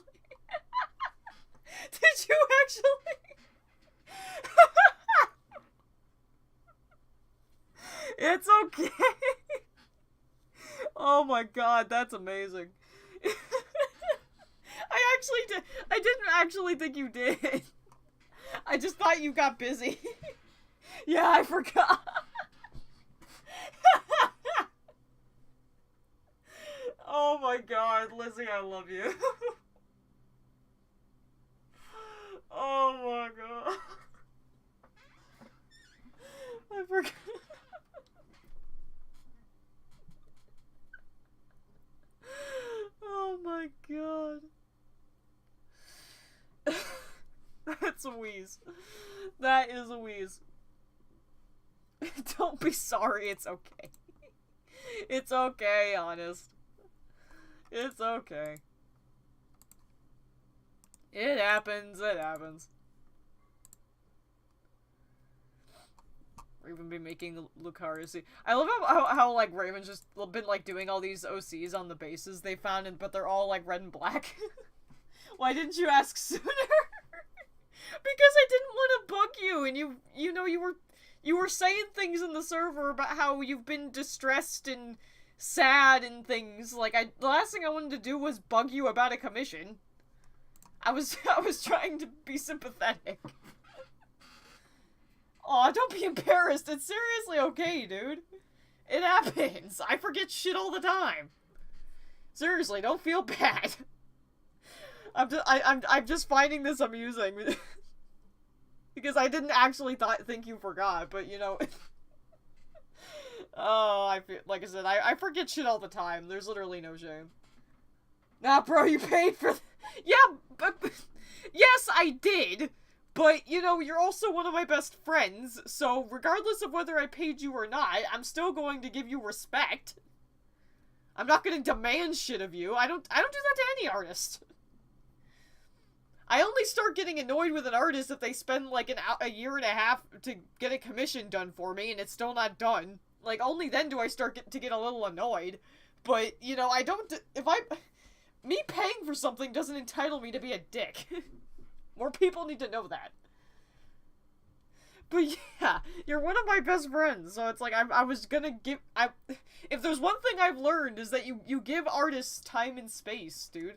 Did you actually? It's okay. Oh my god, that's amazing. I didn't actually think you did. I just thought you got busy. Yeah, I forgot. Oh my god, Lizzie, I love you. Oh my god. I forgot. Oh my god. That's a wheeze. That is a wheeze. Don't be sorry, it's okay. It's okay, honest. It's okay. It happens, it happens. Raven be making Lucario. I love how like Raven's just been like doing all these OCs on the bases they found, but they're all like red and black. Why didn't you ask sooner? Because I didn't want to bug you, and you know you were saying things in the server about how you've been distressed and sad and things. Like the last thing I wanted to do was bug you about a commission. I was trying to be sympathetic. Aw, don't be embarrassed. It's seriously okay, dude. It happens. I forget shit all the time. Seriously, don't feel bad. I'm just finding this amusing. Because I didn't actually think you forgot, but you know. Oh, I feel like I said, I forget shit all the time. There's literally no shame. Nah, bro, you paid for yeah, but yes, I did. But, you know, you're also one of my best friends, so regardless of whether I paid you or not, I'm still going to give you respect. I'm not gonna demand shit of you. I don't do that to any artist. I only start getting annoyed with an artist if they spend, like, a year and a half to get a commission done for me, and it's still not done. Like, only then do I start to get a little annoyed. But, you know, me paying for something doesn't entitle me to be a dick. More people need to know that. But yeah, you're one of my best friends, so it's like, I was gonna give, if there's one thing I've learned is that you give artists time and space, dude.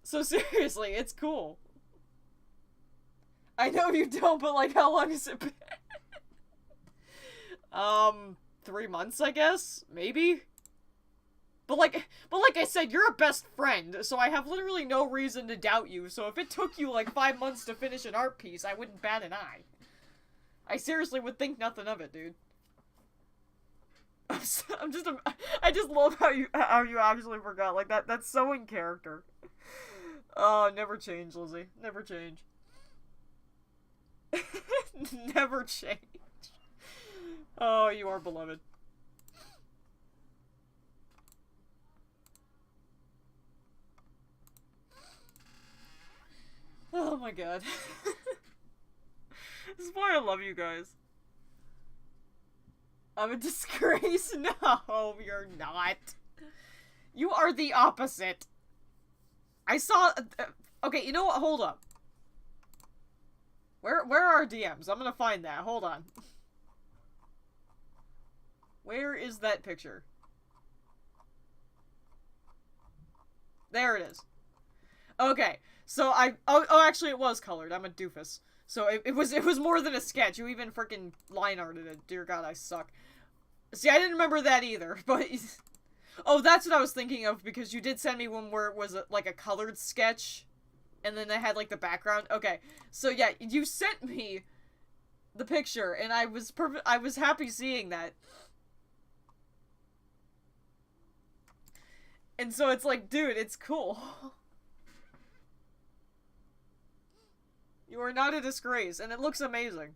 So seriously, it's cool. I know you don't, but like, how long has it been? 3 months, I guess? Maybe? But like I said, you're a best friend, so I have literally no reason to doubt you, so if it took you like 5 months to finish an art piece, I wouldn't bat an eye. I seriously would think nothing of it, dude. I just love how you actually forgot, like that's so in character. Oh, never change, Lizzie. Never change. Never change. Oh, you are beloved. Oh my god. This is why I love you guys. I'm a disgrace? No, you're not. You are the opposite. I saw... okay, you know what? Hold up. Where are our DMs? I'm gonna find that. Hold on. Where is that picture? There it is. Okay, so oh, actually it was colored. I'm a doofus. So it was more than a sketch. You even freaking line arted it. Dear God, I suck. See, I didn't remember that either, but... oh, that's what I was thinking of, because you did send me one where it was like a colored sketch, and then they had like the background. Okay, so yeah, you sent me the picture, and I was happy seeing that. And so it's like, dude, it's cool. You are not a disgrace, and it looks amazing.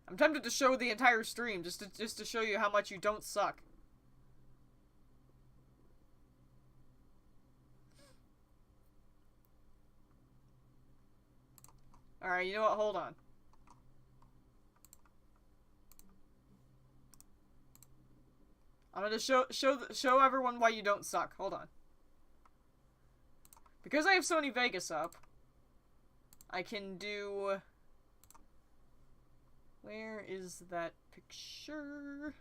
I'm tempted to show the entire stream just to show you how much you don't suck. Alright, you know what? Hold on. I'm gonna show everyone why you don't suck. Hold on. Because I have Sony Vegas up, I can do... where is that picture?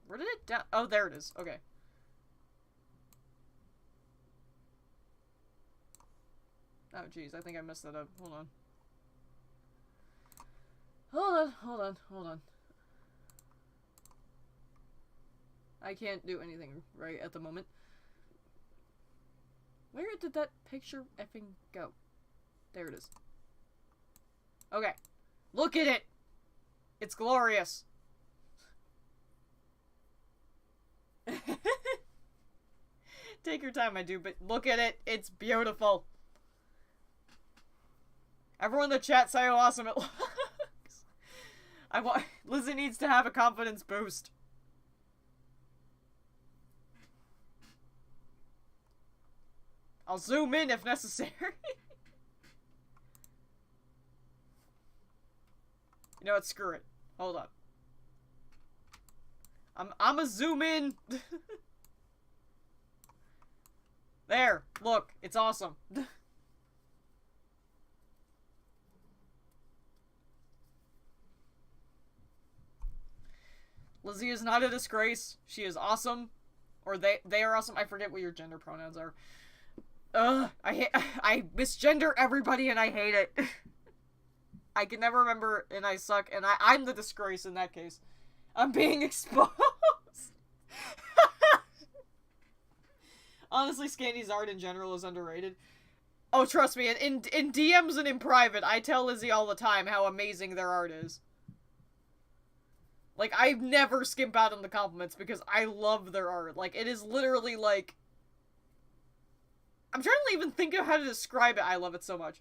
Where did it down? Oh, there it is. Okay. Oh, jeez. I think I messed that up. Hold on. Hold on. I can't do anything right at the moment. Where did that picture effing go? There it is. Okay. Look at it! It's glorious. Take your time, my dude, but look at it. It's beautiful. Everyone in the chat say how awesome it looks. Lizzie needs to have a confidence boost. I'll zoom in if necessary. You know what? Screw it. Hold on. I'ma zoom in. There. Look. It's awesome. Lizzie is not a disgrace. She is awesome. Or they are awesome. I forget what your gender pronouns are. I misgender everybody and I hate it. I can never remember and I suck and I'm the disgrace in that case. I'm being exposed. Honestly, Scandy's art in general is underrated. Oh, trust me, in DMs and in private, I tell Lizzie all the time how amazing their art is. Like, I never skimp out on the compliments because I love their art. Like, it is literally like... I'm trying to even think of how to describe it. I love it so much.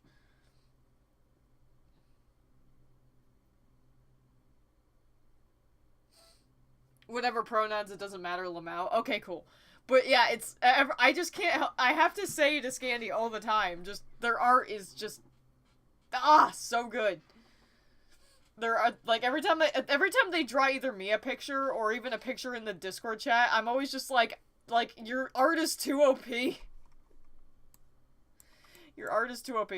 Whatever pronouns, it doesn't matter, Lamau. Okay, cool. But yeah, it's... I just can't... I have to say to Scandy all the time, just... Their art is just... so good. There are, like, every time they draw either me a picture or even a picture in the Discord chat, I'm always just like, your art is too OP. Your art is too OP.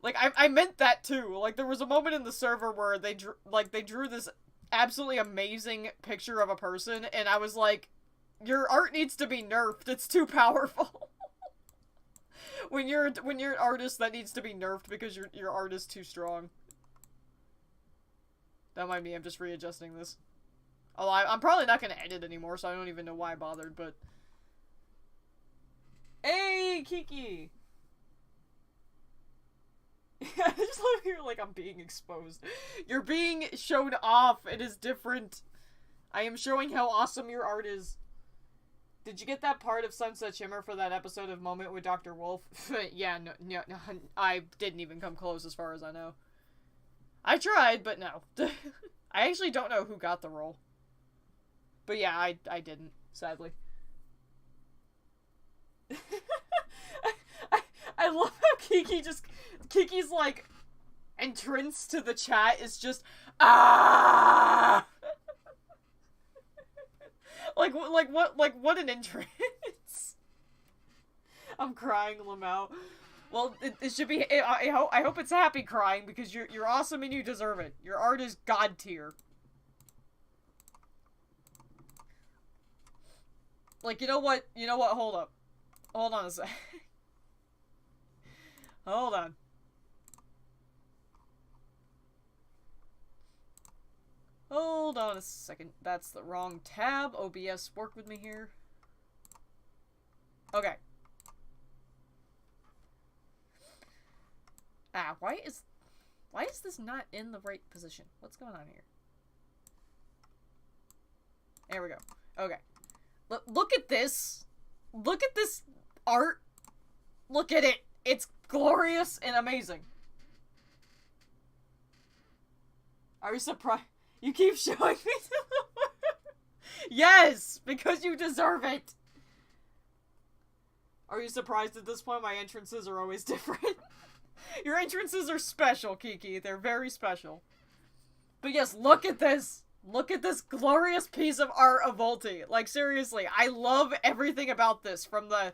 Like, I meant that too. Like, there was a moment in the server where they drew this absolutely amazing picture of a person, and I was like, your art needs to be nerfed. It's too powerful. when you're an artist, that needs to be nerfed because your art is too strong. Don't mind me, I'm just readjusting this. Although I'm probably not gonna edit anymore, so I don't even know why I bothered, but... Hey, Kiki! I just love here like I'm being exposed. You're being shown off. It is different. I am showing how awesome your art is. Did you get that part of Sunset Shimmer for that episode of Moment with Dr. Wolf? Yeah, no, I didn't even come close as far as I know. I tried, but no. I actually don't know who got the role. But yeah, I didn't, sadly. I love how Kiki's like entrance to the chat is just ah. what an entrance. I'm crying, Lamau. Well, it should be. I hope it's happy crying because you're awesome and you deserve it. Your art is god tier. Like, you know what? Hold up. Hold on a sec. Hold on. Hold on a second. That's the wrong tab. OBS, work with me here. Okay. Why is this not in the right position? What's going on here? There we go. Okay. Look at this. Look at this art. Look at it. It's glorious and amazing. Are you surprised? You keep showing me the Yes! Because you deserve it! Are you surprised at this point my entrances are always different? Your entrances are special, Kiki. They're very special. But yes, look at this! Look at this glorious piece of art of Volti. Like, seriously, I love everything about this. From the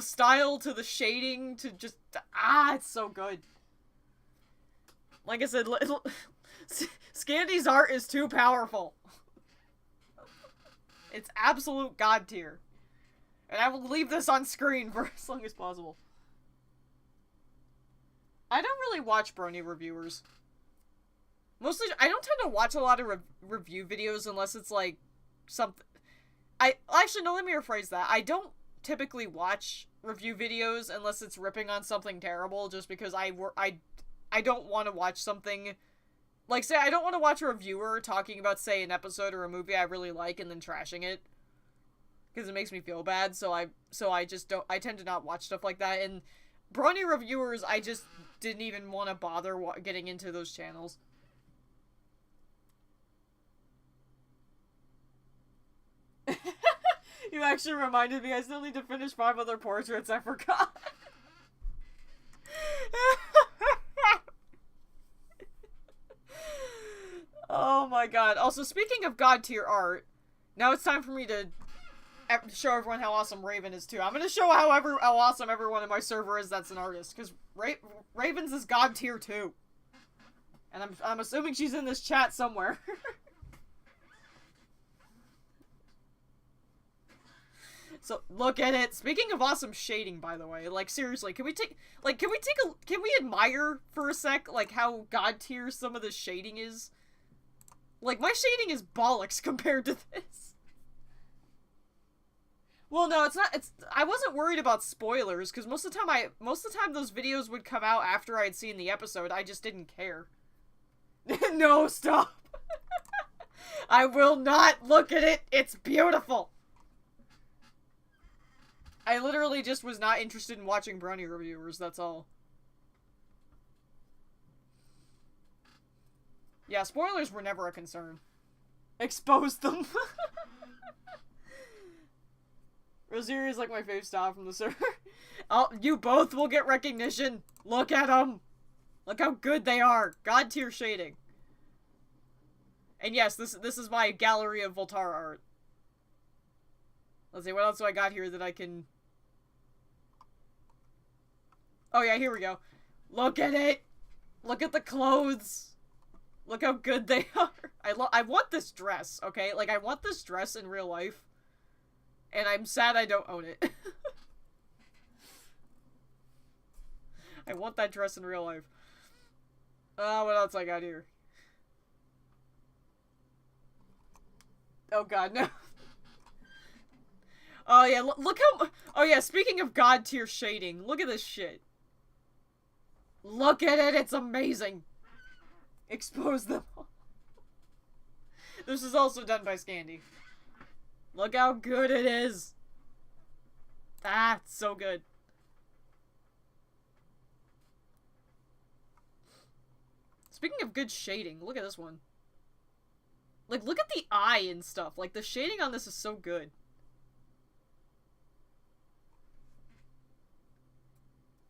style to the shading to just... it's so good. Like I said, Scandy's art is too powerful. It's absolute god tier. And I will leave this on screen for as long as possible. I don't really watch Brony reviewers. Mostly, I don't tend to watch a lot of review videos unless it's like something... Actually, no, let me rephrase that. I don't typically watch review videos unless it's ripping on something terrible, just because I don't want to watch something... Like, say, I don't want to watch a reviewer talking about, say, an episode or a movie I really like and then trashing it. Because it makes me feel bad, so I just don't... I tend to not watch stuff like that, and Brony reviewers, I just didn't even want to bother getting into those channels. You actually reminded me, I still need to finish 5 other portraits, I forgot. my god. Also, speaking of god tier art, now it's time for me to show everyone how awesome Raven is too. I'm gonna show how awesome everyone in my server is that's an artist, because Raven's is god tier too. And I'm assuming she's in this chat somewhere. So, look at it. Speaking of awesome shading, by the way, like, seriously, can we admire for a sec, like, how god tier some of the shading is? Like, my shading is bollocks compared to this. Well, no, I wasn't worried about spoilers, because most of the time those videos would come out after I'd seen the episode. I just didn't care. No, stop. I will not look at it. It's beautiful. I literally just was not interested in watching brownie reviewers, that's all. Yeah, spoilers were never a concern. Expose them. Rosieri is like my fave style from the server. Oh, you both will get recognition. Look at them. Look how good they are. God tier shading. And yes, this is my gallery of Voltara art. Let's see, what else do I got here that I can... Oh yeah, here we go. Look at it! Look at the clothes! Look how good they are! I want this dress, okay? Like, I want this dress in real life. And I'm sad I don't own it. I want that dress in real life. What else I got here? Oh god, no. Oh yeah, look how... Oh yeah, speaking of god tier shading, look at this shit. Look at it, it's amazing. Expose them all. This is also done by Scandy. Look how good it is. Ah, it's so good. Speaking of good shading, look at this one. Like, look at the eye and stuff. Like, the shading on this is so good.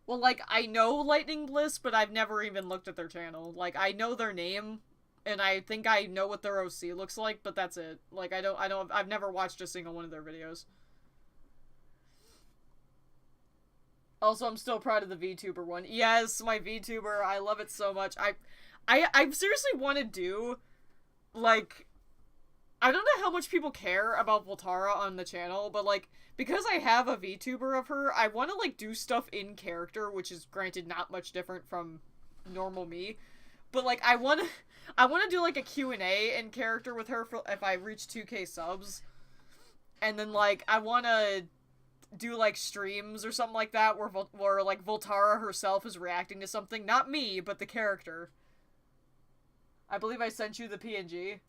Well, like, I know Lightning Bliss, but I've never even looked at their channel. Like, I know their name, and I think I know what their OC looks like, but that's it. Like, I've never watched a single one of their videos. Also, I'm still proud of the VTuber one. Yes, my VTuber, I love it so much. I seriously want to do, like, I don't know how much people care about Voltara on the channel, but, like, because I have a VTuber of her, I want to, like, do stuff in character, which is, granted, not much different from normal me. But, like, I want to do, like, a Q&A in character with her for, if I reach 2K subs. And then, like, I want to do, like, streams or something like that where, like, Voltara herself is reacting to something. Not me, but the character. I believe I sent you the PNG.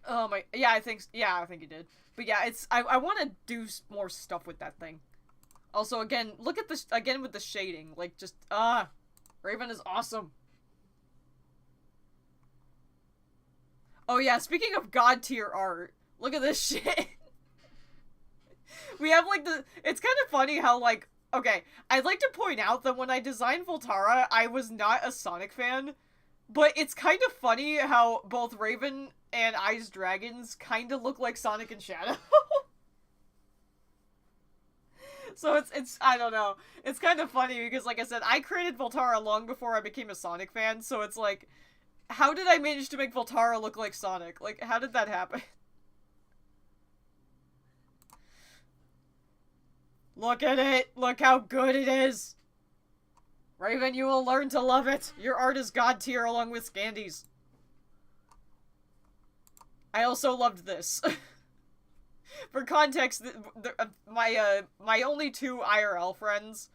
Oh my, yeah, I think you did. But yeah, I want to do more stuff with that thing. Also, again, look at this, again with the shading, like, just, Raven is awesome. Oh yeah, speaking of god tier art, look at this shit. We have, like, it's kind of funny how, like, okay, I'd like to point out that when I designed Voltara, I was not a Sonic fan, but it's kind of funny how both Raven and Ice Dragons kind of look like Sonic and Shadow. So it's I don't know. It's kind of funny because, like I said, I created Voltara long before I became a Sonic fan, so it's like, how did I manage to make Voltara look like Sonic? Like, how did that happen? Look at it! Look how good it is! Raven, you will learn to love it! Your art is god tier along with Scandy's. I also loved this. For context, my only two IRL friends,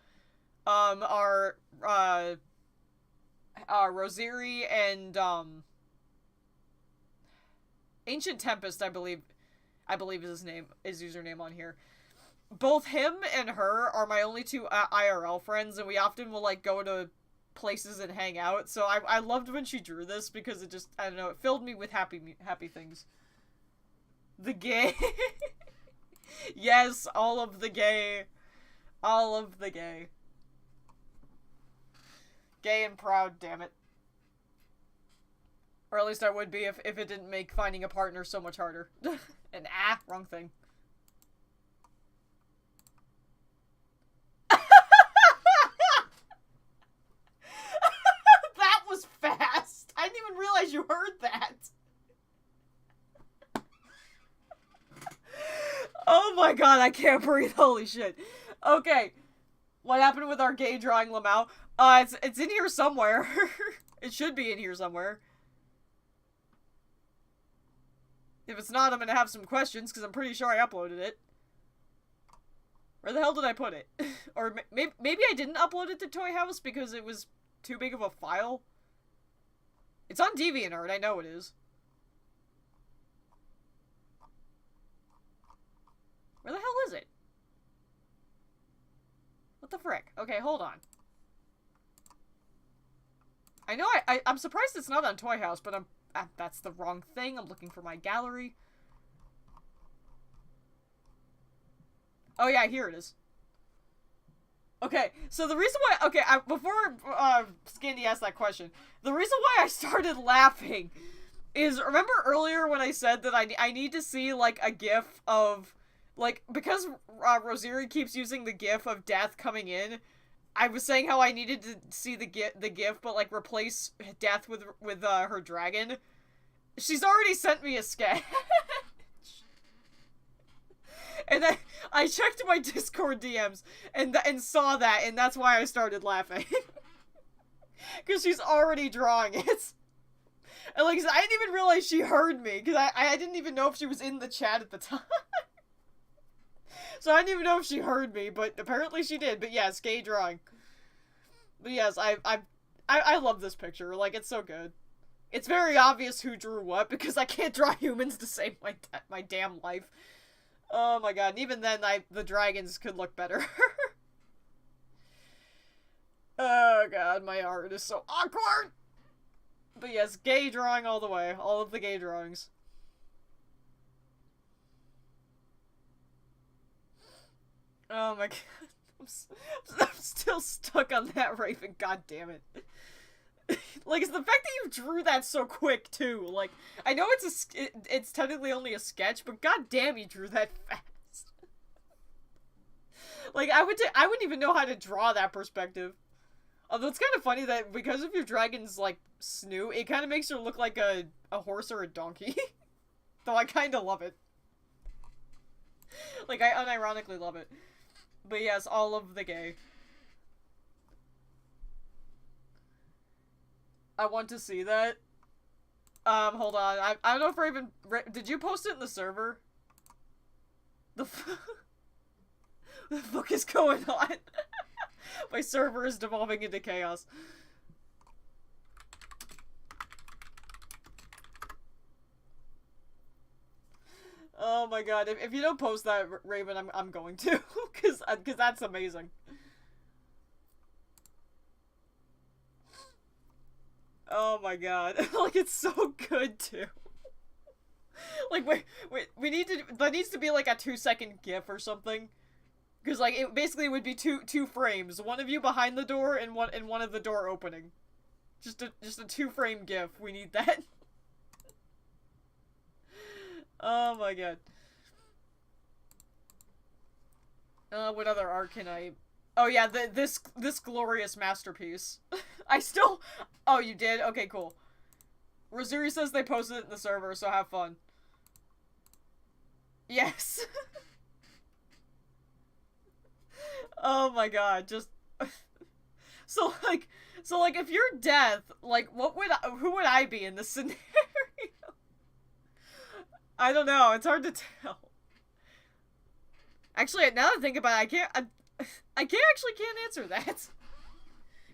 are, Rosieri and, Ancient Tempest, I believe is his username on here. Both him and her are my only two IRL friends, and we often will, like, go to places and hang out, so I loved when she drew this, because it just, I don't know, it filled me with happy things. The gay. Yes, all of the gay. All of the gay. Gay and proud, damn it. Or at least I would be if it didn't make finding a partner so much harder. And wrong thing. That was fast! I didn't even realize you heard that! Oh my god, I can't breathe, holy shit. Okay. What happened with our gay drawing Lamau? It's in here somewhere. It should be in here somewhere. If it's not, I'm gonna have some questions, because I'm pretty sure I uploaded it. Where the hell did I put it? Or maybe I didn't upload it to Toy House because it was too big of a file? It's on DeviantArt, I know it is. Where the hell is it? What the frick? Okay, hold on. I know I'm surprised it's not on Toy House, but that's the wrong thing. I'm looking for my gallery. Oh yeah, here it is. Okay, so the reason why, before Scandy asked that question, the reason why I started laughing is, remember earlier when I said that I need to see, like, a gif of, like, because Rosiri keeps using the gif of Death coming in, I was saying how I needed to see the gif, but, like, replace Death with her dragon. She's already sent me a sketch. And then I checked my Discord DMs and saw that, and that's why I started laughing. Because she's already drawing it. And like, I didn't even realize she heard me, because I didn't even know if she was in the chat at the time. So I didn't even know if she heard me, but apparently she did. But yes, gay drawing. But yes, I love this picture. Like, it's so good. It's very obvious who drew what, because I can't draw humans to save my damn life. Oh my god, and even then, the dragons could look better. Oh god, my art is so awkward! But yes, gay drawing all the way. All of the gay drawings. Oh my god. I'm still stuck on that Raven, god damn it. Like, it's the fact that you drew that so quick, too. Like, I know it's technically only a sketch, but god damn, you drew that fast. Like, I wouldn't even know how to draw that perspective. Although it's kind of funny that because of your dragon's, like, snoot, it kind of makes her look like a horse or a donkey. Though I kind of love it. Like, I unironically love it. But yes, all of the gay. I want to see that. Hold on. I don't know if Raven... Did you post it in the server? The fuck is going on? My server is devolving into chaos. Oh my god. If you don't post that, Raven, I'm going to. Cause that's amazing. Oh my god. Like, it's so good, too. Like, wait, that needs to be, like, a 2-second gif or something. Because, like, it basically would be two frames. One of you behind the door and one of the door opening. Just a 2-frame gif. We need that. Oh my god. What other art can I... Oh yeah, this glorious masterpiece. I still... Oh, you did? Okay, cool. Rosiri says they posted it in the server, so have fun. Yes. Oh my god, just... So like, if you're Death, like, who would I be in this scenario? I don't know, it's hard to tell. Actually, now that I think about it, I can't answer that.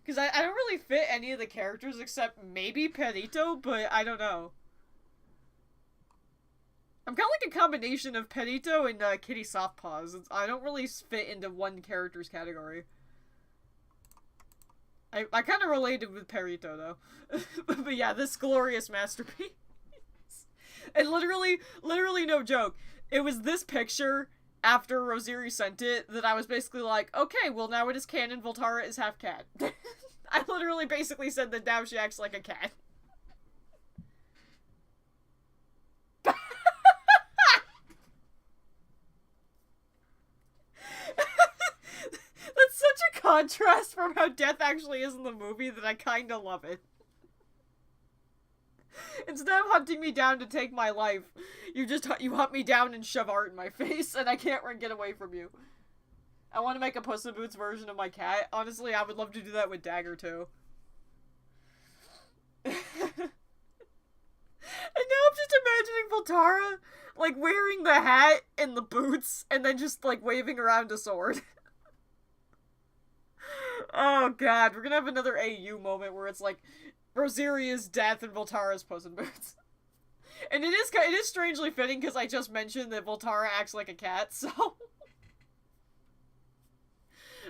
Because I don't really fit any of the characters except maybe Perito, but I don't know. I'm kind of like a combination of Perito and Kitty Softpaws. I don't really fit into one character's category. I kind of related with Perito, though. But yeah, this glorious masterpiece. And literally no joke. It was this picture... After Rosiri sent it, that I was basically like, okay, well now it is canon, Voltara is half cat. I literally basically said that now she acts like a cat. That's such a contrast from how Death actually is in the movie that I kinda love it. Instead of hunting me down to take my life, you hunt me down and shove art in my face, and I can't get away from you. I want to make a Puss in Boots version of my cat. Honestly, I would love to do that with Dagger, too. And now I'm just imagining Voltara, like, wearing the hat and the boots, and then just, like, waving around a sword. Oh, God. We're gonna have another AU moment where it's, like, Roseria's Death and Voltara's Puss in Boots. And it is strangely fitting, because I just mentioned that Voltara acts like a cat, so...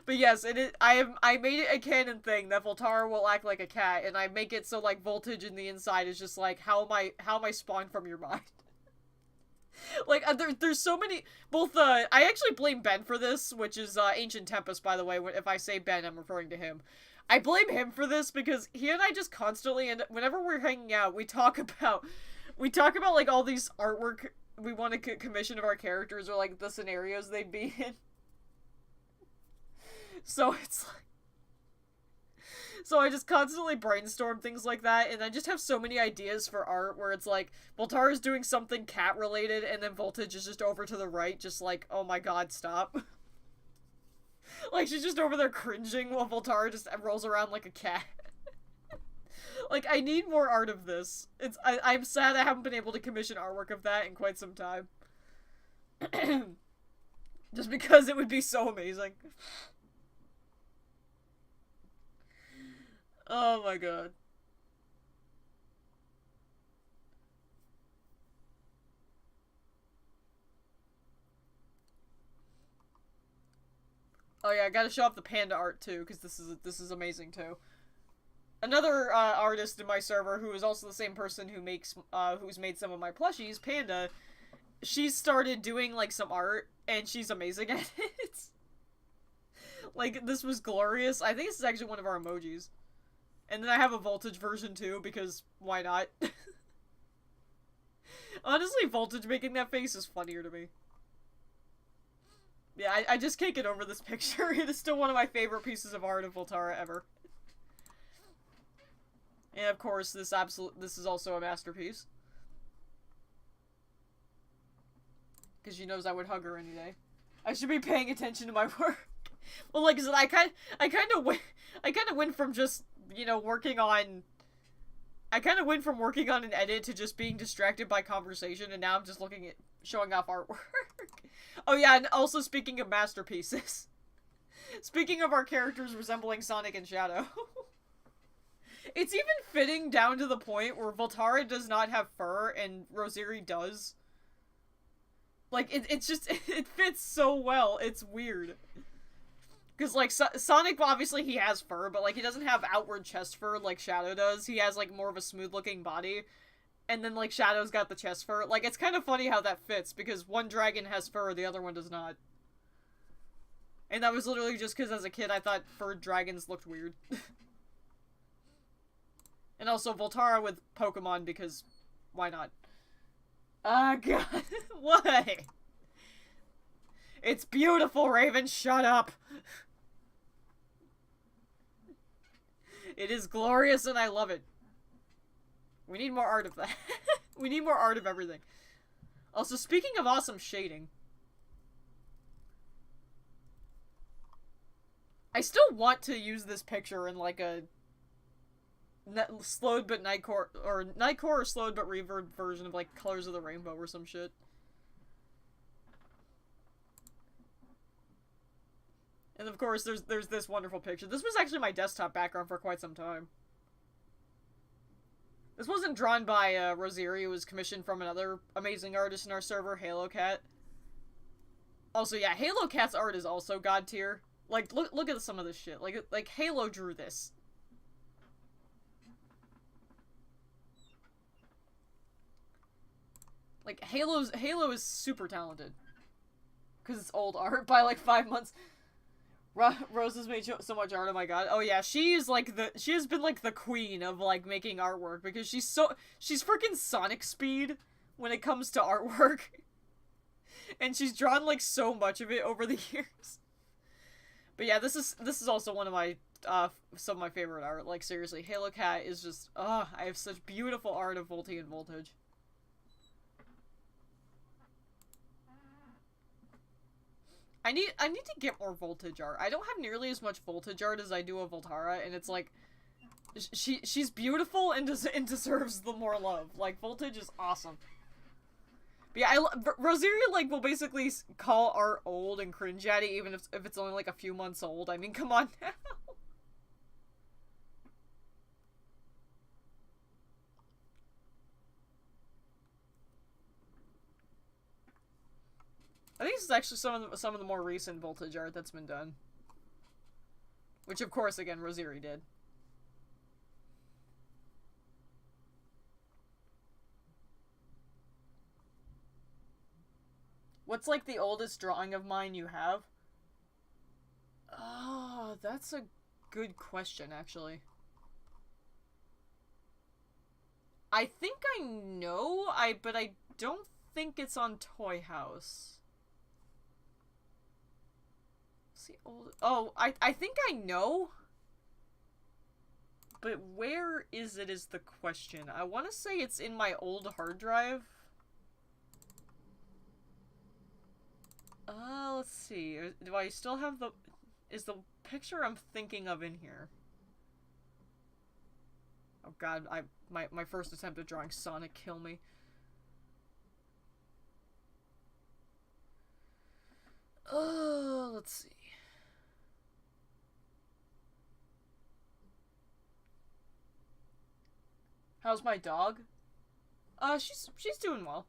But yes, it is. I made it a canon thing that Voltara will act like a cat, and I make it so like Voltage in the inside is just like how am I spawned from your mind? Like there's so many. Both I actually blame Ben for this, which is Ancient Tempest, by the way. If I say Ben, I'm referring to him. I blame him for this because he and I just constantly, and whenever we're hanging out, we talk about like all these artwork we want to commission of our characters or like the scenarios they'd be in. So it's like... So I just constantly brainstorm things like that, and I just have so many ideas for art where it's like, Voltara's doing something cat-related, and then Voltage is just over to the right, just like, oh my god, stop. Like, she's just over there cringing while Voltara just rolls around like a cat. Like, I need more art of this. I'm sad I haven't been able to commission artwork of that in quite some time. Just because it would be so amazing. Oh my god. Oh yeah, I gotta show off the panda art too, because this is amazing too. Another artist in my server who is also the same person who makes who's made some of my plushies, Panda, she started doing like some art and she's amazing at it. Like this was glorious. I think this is actually one of our emojis. And then I have a Voltage version too, because why not? Honestly, Voltage making that face is funnier to me. Yeah, I just can't get over this picture. It is still one of my favorite pieces of art of Voltara ever. And of course, this is also a masterpiece. Because she knows I would hug her any day. I should be paying attention to my work. Well, like I said, I kind of went from just, you know, working on... I kind of went from working on an edit to just being distracted by conversation, and now I'm just looking at showing off artwork. Oh yeah, and also speaking of masterpieces. Speaking of our characters resembling Sonic and Shadow. It's even fitting down to the point where Voltara does not have fur and Roseri does. Like, it's just, it fits so well, it's weird. Because, like, Sonic, obviously, he has fur, but, like, he doesn't have outward chest fur like Shadow does. He has, like, more of a smooth-looking body. And then, like, Shadow's got the chest fur. Like, it's kind of funny how that fits, because one dragon has fur, the other one does not. And that was literally just because, as a kid, I thought furred dragons looked weird. And also, Voltara with Pokemon, because why not? Ah, God. What? It's beautiful, Raven. Shut up. It is glorious and I love it. We need more art of that. We need more art of everything. Also, speaking of awesome shading, I still want to use this picture in like a slowed but Nightcore or slowed but reverb version of like Colors of the Rainbow or some shit. And of course, there's this wonderful picture. This was actually my desktop background for quite some time. This wasn't drawn by Roseri. It was commissioned from another amazing artist in our server, Halo Cat. Also, yeah, Halo Cat's art is also god tier. Like, look at some of this shit. Like Halo drew this. Like, Halo is super talented. Because it's old art by like 5 months. Rose has made so much art. Oh my god. Oh yeah, she has been like the queen of like making artwork because she's freaking Sonic speed when it comes to artwork. And she's drawn like so much of it over the years. But yeah, this is also one of my some of my favorite art. Like seriously, Halo Cat is just I have such beautiful art of Volty and Voltage. I need to get more Voltage art. I don't have nearly as much Voltage art as I do of Voltara, and it's like she's beautiful and deserves the more love. Like Voltage is awesome. But yeah, Rosaria like will basically call art old and cringe at it even if it's only like a few months old. I mean, come on now. I think this is actually some of the more recent Voltage art that's been done. Which, of course, again, Rosiri did. What's, like, the oldest drawing of mine you have? Oh, that's a good question, actually. I think I know, but I don't think it's on Toy House. Oh, I think I know. But where is it is the question. I want to say it's in my old hard drive. Let's see. Do I still have the... Is the picture I'm thinking of in here? Oh god, my first attempt at drawing Sonic kill me. Let's see. How's my dog? She's doing well.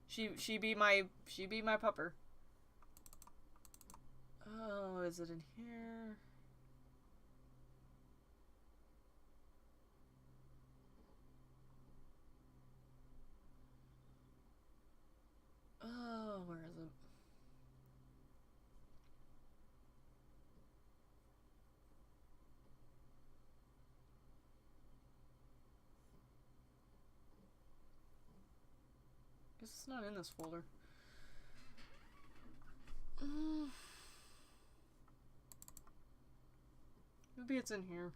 She be my pupper. Oh, is it in here? Oh, where is it? Guess it's not in this folder. Maybe it's in here.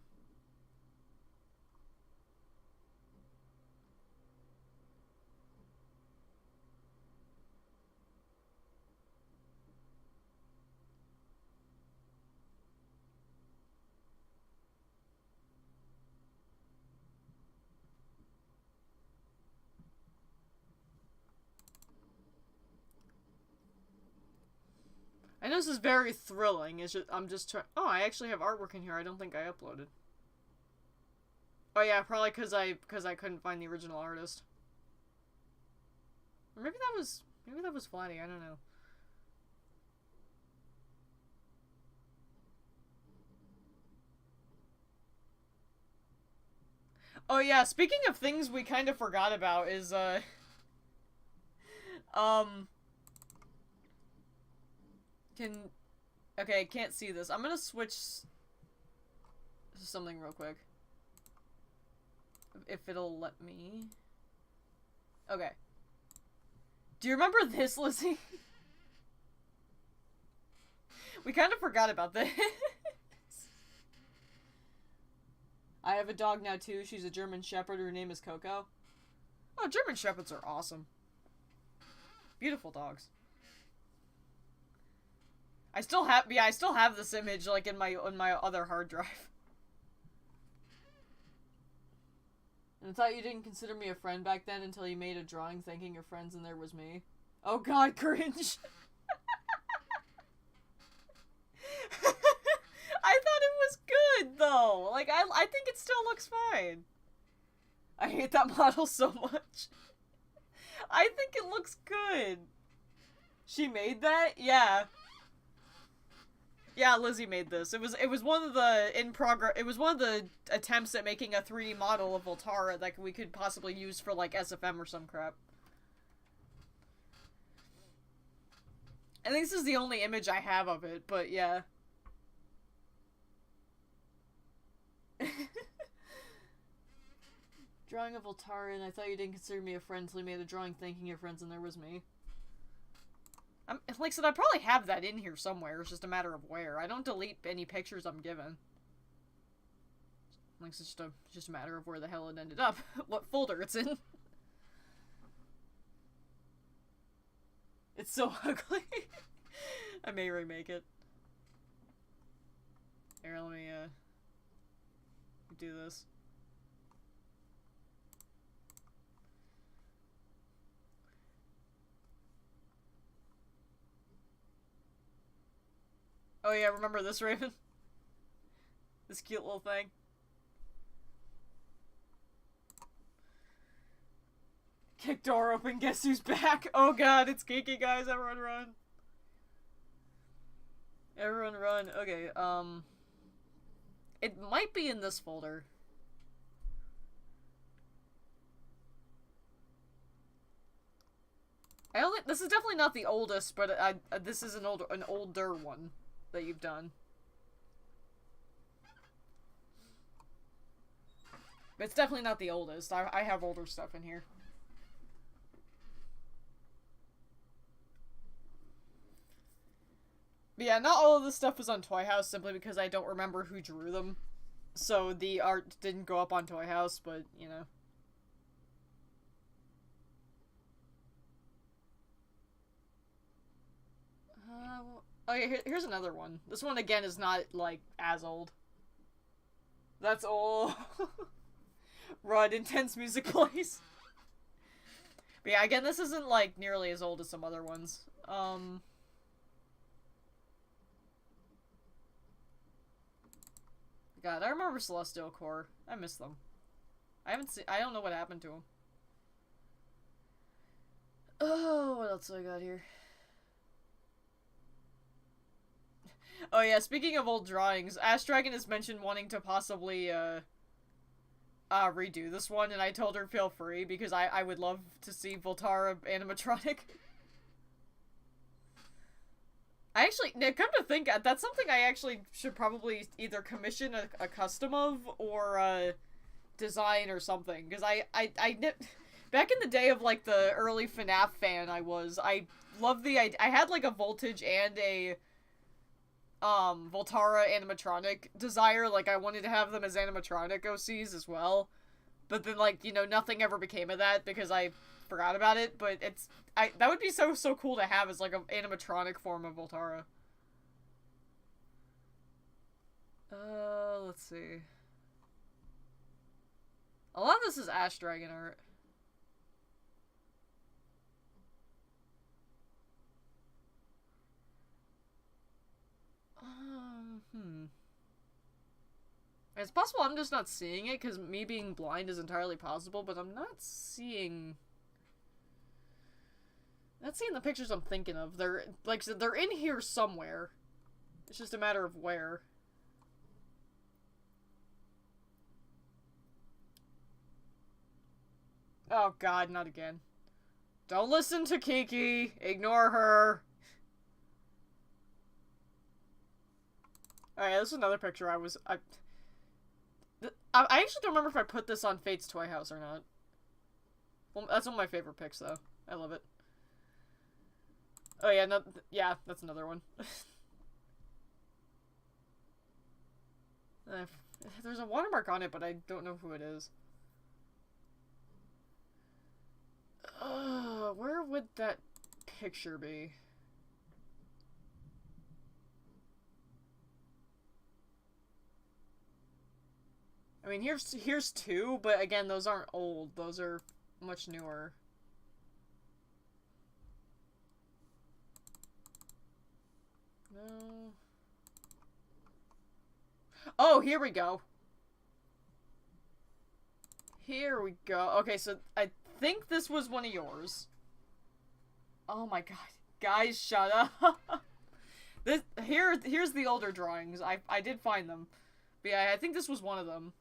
I know this is very thrilling. It's just, I'm just trying. Oh, I actually have artwork in here. I don't think I uploaded. Oh yeah, probably because I couldn't find the original artist. Or maybe that was Flatty. I don't know. Oh yeah, speaking of things we kind of forgot about is okay, I can't see this. I'm gonna switch to something real quick. If it'll let me. Okay. Do you remember this, Lizzie? We kind of forgot about this. I have a dog now too. She's a German Shepherd. Her name is Coco. Oh, German Shepherds are awesome. Beautiful dogs. I still have this image like in my other hard drive. And I thought you didn't consider me a friend back then until you made a drawing thanking your friends and there was me. Oh god, cringe. I thought it was good though. Like I think it still looks fine. I hate that model so much. I think it looks good. She made that? Yeah. Yeah, Lizzie made this. It was one of the attempts at making a 3D model of Voltara that we could possibly use for like SFM or some crap. I think this is the only image I have of it, but yeah. Drawing of Voltaren, I thought you didn't consider me a friend until you made a drawing thanking your friends and there was me. Like I said, I probably have that in here somewhere, it's just a matter of where. I don't delete any pictures I'm given. Like, it's just a matter of where the hell it ended up. What folder it's in. It's so ugly. I may remake it. Here, let me, do this. Oh yeah, remember this, Raven? This cute little thing. Kick door open, guess who's back? Oh god, it's Kiki, guys, everyone run. Everyone run. Okay, it might be in this folder. This is definitely not the oldest, but this is an older one that you've done. But it's definitely not the oldest. I have older stuff in here. But yeah, not all of this stuff was on Toy House simply because I don't remember who drew them. So the art didn't go up on Toy House, but, you know. Oh yeah, here's another one. This one, again, is not, like, as old. That's old. Run, intense music plays. But yeah, again, this isn't, like, nearly as old as some other ones. God, I remember Celestial Core. I miss them. I don't know what happened to them. Oh, what else do I got here? Oh yeah, speaking of old drawings, Ash Dragon has mentioned wanting to possibly, redo this one, and I told her feel free, because I would love to see Voltara animatronic. I actually, come to think, that's something I actually should probably either commission a custom of, or, design or something, because back in the day of, like, the early FNAF fan I loved the idea. I had, like, a Voltage and a Voltara animatronic desire. Like, I wanted to have them as animatronic OCs as well. But then, like, you know, nothing ever became of that because I forgot about it. But that would be so cool to have as, like, an animatronic form of Voltara. Let's see. A lot of this is Ash Dragon art. It's possible I'm just not seeing it, because me being blind is entirely possible, but I'm not seeing the pictures I'm thinking of. They're, like I said, they're in here somewhere. It's just a matter of where. Oh god, not again. Don't listen to Kiki! Ignore her! Alright, this is another picture I actually don't remember if I put this on Fate's Toy House or not. Well, that's one of my favorite pics, though. I love it. Oh yeah, no, yeah, that's another one. There's a watermark on it, but I don't know who it is. Where would that picture be? I mean, here's two, but again, those aren't old. Those are much newer. No. Oh, here we go. Here we go. Okay, so I think this was one of yours. Oh my god. Guys, shut up. Here's the older drawings. I did find them. But yeah, I think this was one of them.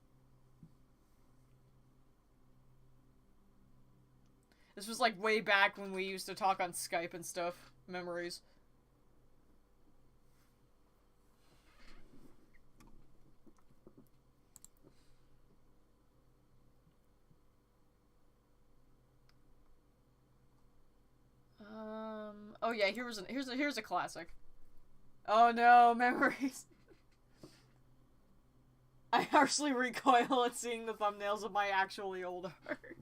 This was like way back when we used to talk on Skype and stuff. Memories. yeah, here's a classic. Oh no, memories. I harshly recoil at seeing the thumbnails of my actually old art.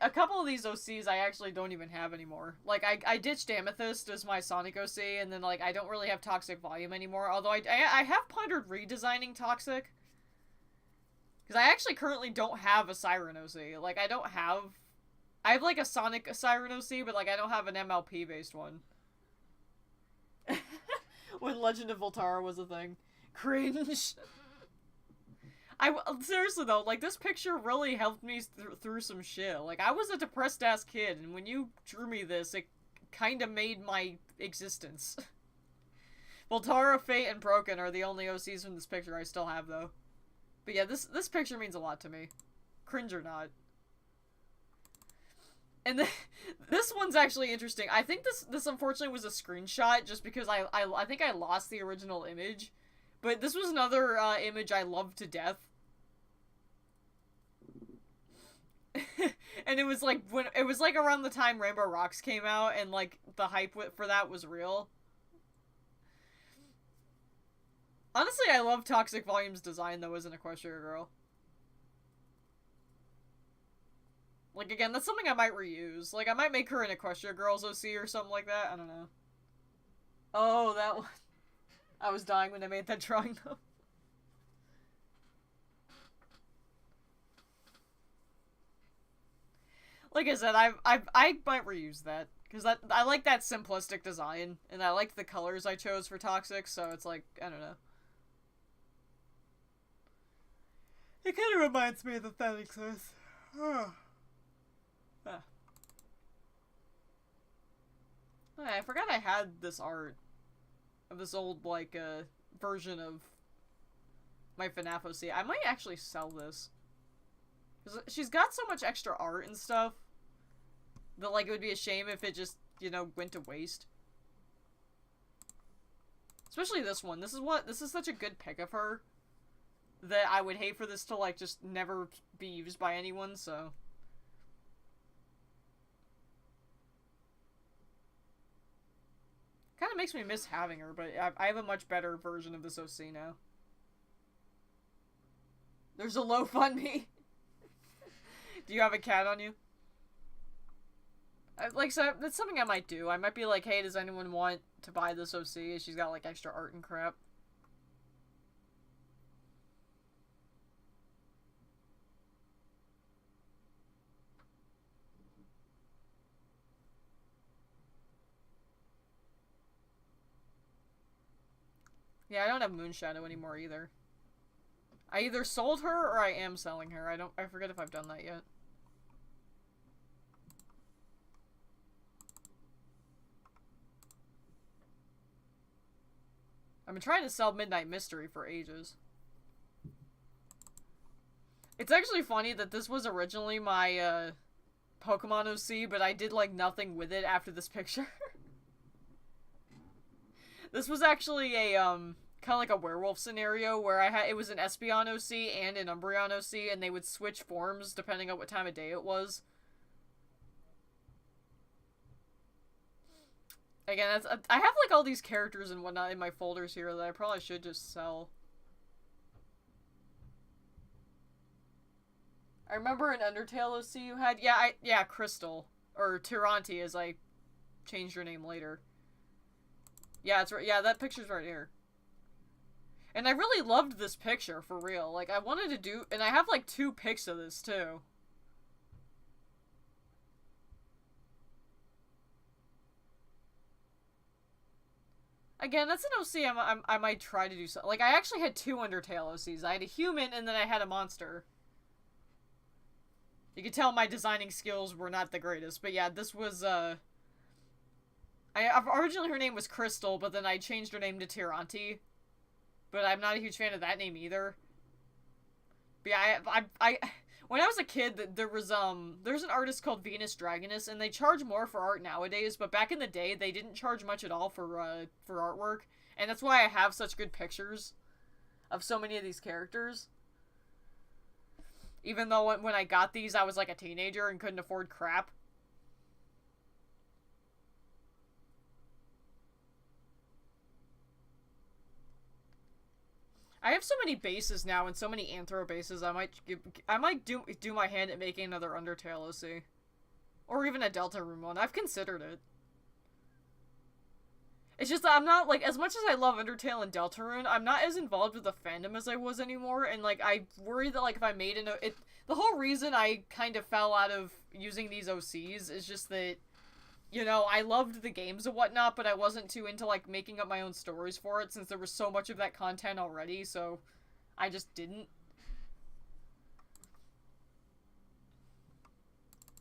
A couple of these OCs I actually don't even have anymore. Like, I ditched Amethyst as my Sonic OC, and then, like, I don't really have Toxic Volume anymore, although I have pondered redesigning Toxic. Because I actually currently don't have a Siren OC. Like, I have, like, a Sonic Siren OC, but, like, I don't have an MLP-based one. When Legend of Voltara was a thing. Cringe. Seriously though, like, this picture really helped me through some shit. Like, I was a depressed ass kid, and when you drew me this, it kind of made my existence. Voltara, Fate, and Broken are the only OCs from this picture I still have, though. But yeah, this picture means a lot to me. Cringe or not. And this one's actually interesting. I think this unfortunately was a screenshot, just because I think I lost the original image. But this was another image I loved to death. And it was like around the time Rainbow Rocks came out, and like the hype for that was real. Honestly, I love Toxic Volume's design though as an Equestria girl. Like, again, that's something I might reuse. Like, I might make her an Equestria Girls OC or something like that. I don't know. Oh, that one. I was dying when I made that drawing though. Like I said, I might reuse that, because I like that simplistic design, and I like the colors I chose for Toxic, so it's like, I don't know. It kind of reminds me of the Phoenixes. I forgot I had this art of this old, like, version of my FNAF OC. I might actually sell this. Because she's got so much extra art and stuff that, like, it would be a shame if it just, you know, went to waste. Especially this one. This is such a good pick of her that I would hate for this to, like, just never be used by anyone, so. Kind of makes me miss having her, but I have a much better version of this OC now. There's a low fund me. Do you have a cat on you? Like, so that's something I might do. I might be like, hey, does anyone want to buy this OC? She's got, like, extra art and crap. Yeah, I don't have Moonshadow anymore either. I either sold her or I am selling her. I forget if I've done that yet. I've been trying to sell Midnight Mystery for ages. It's actually funny that this was originally my, Pokemon OC, but I did, like, nothing with it after this picture. This was actually a, kind of like a werewolf scenario where it was an Espeon OC and an Umbreon OC, and they would switch forms depending on what time of day it was. Again, I have, like, all these characters and whatnot in my folders here that I probably should just sell. I remember an Undertale OC you had. Yeah, Crystal. Or Tyranti, as I changed your name later. Yeah, it's right. Yeah, that picture's right here. And I really loved this picture, for real. Like, I wanted to do... And I have, like, 2 pics of this, too. Again, that's an OC I might try to do something. Like, I actually had 2 Undertale OCs. I had a human, and then I had a monster. You can tell my designing skills were not the greatest. But yeah, this was, originally her name was Crystal, but then I changed her name to Tyranti. But I'm not a huge fan of that name either. But yeah, when I was a kid, there's an artist called Venus Dragoness, and they charge more for art nowadays, but back in the day, they didn't charge much at all for artwork, and that's why I have such good pictures of so many of these characters. Even though when I got these, I was like a teenager and couldn't afford crap. I have so many bases now and so many Anthro bases. I might do my hand at making another Undertale OC, or even a Deltarune one. I've considered it. It's just that I'm not, like, as much as I love Undertale and Deltarune, I'm not as involved with the fandom as I was anymore, and, like, I worry that, like, if I made the whole reason I kind of fell out of using these OCs is just that, you know, I loved the games and whatnot, but I wasn't too into, like, making up my own stories for it, since there was so much of that content already, so I just didn't.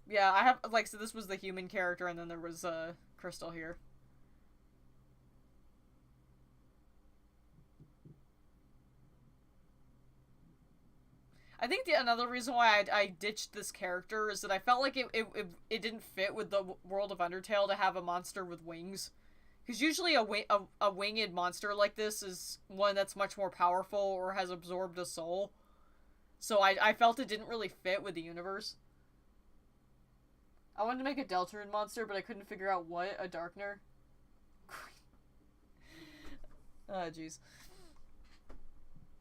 Yeah, I have, like, so this was the human character, and then there was, Crystal here. I think another reason why I ditched this character is that I felt like it didn't fit with the world of Undertale to have a monster with wings. Because usually a winged monster like this is one that's much more powerful or has absorbed a soul. So I felt it didn't really fit with the universe. I wanted to make a Deltarune monster, but I couldn't figure out what. A Darkner? Oh, jeez.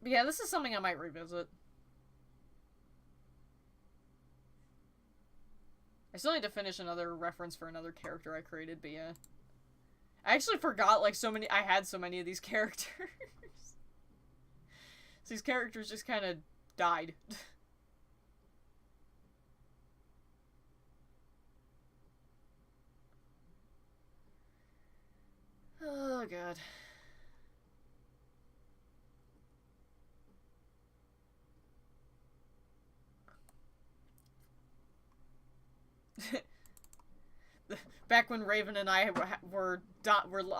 But yeah, this is something I might revisit. I still need to finish another reference for another character I created, but yeah. I actually forgot, like, I had so many of these characters. So these characters just kind of died. Oh, God. Back when Raven and I were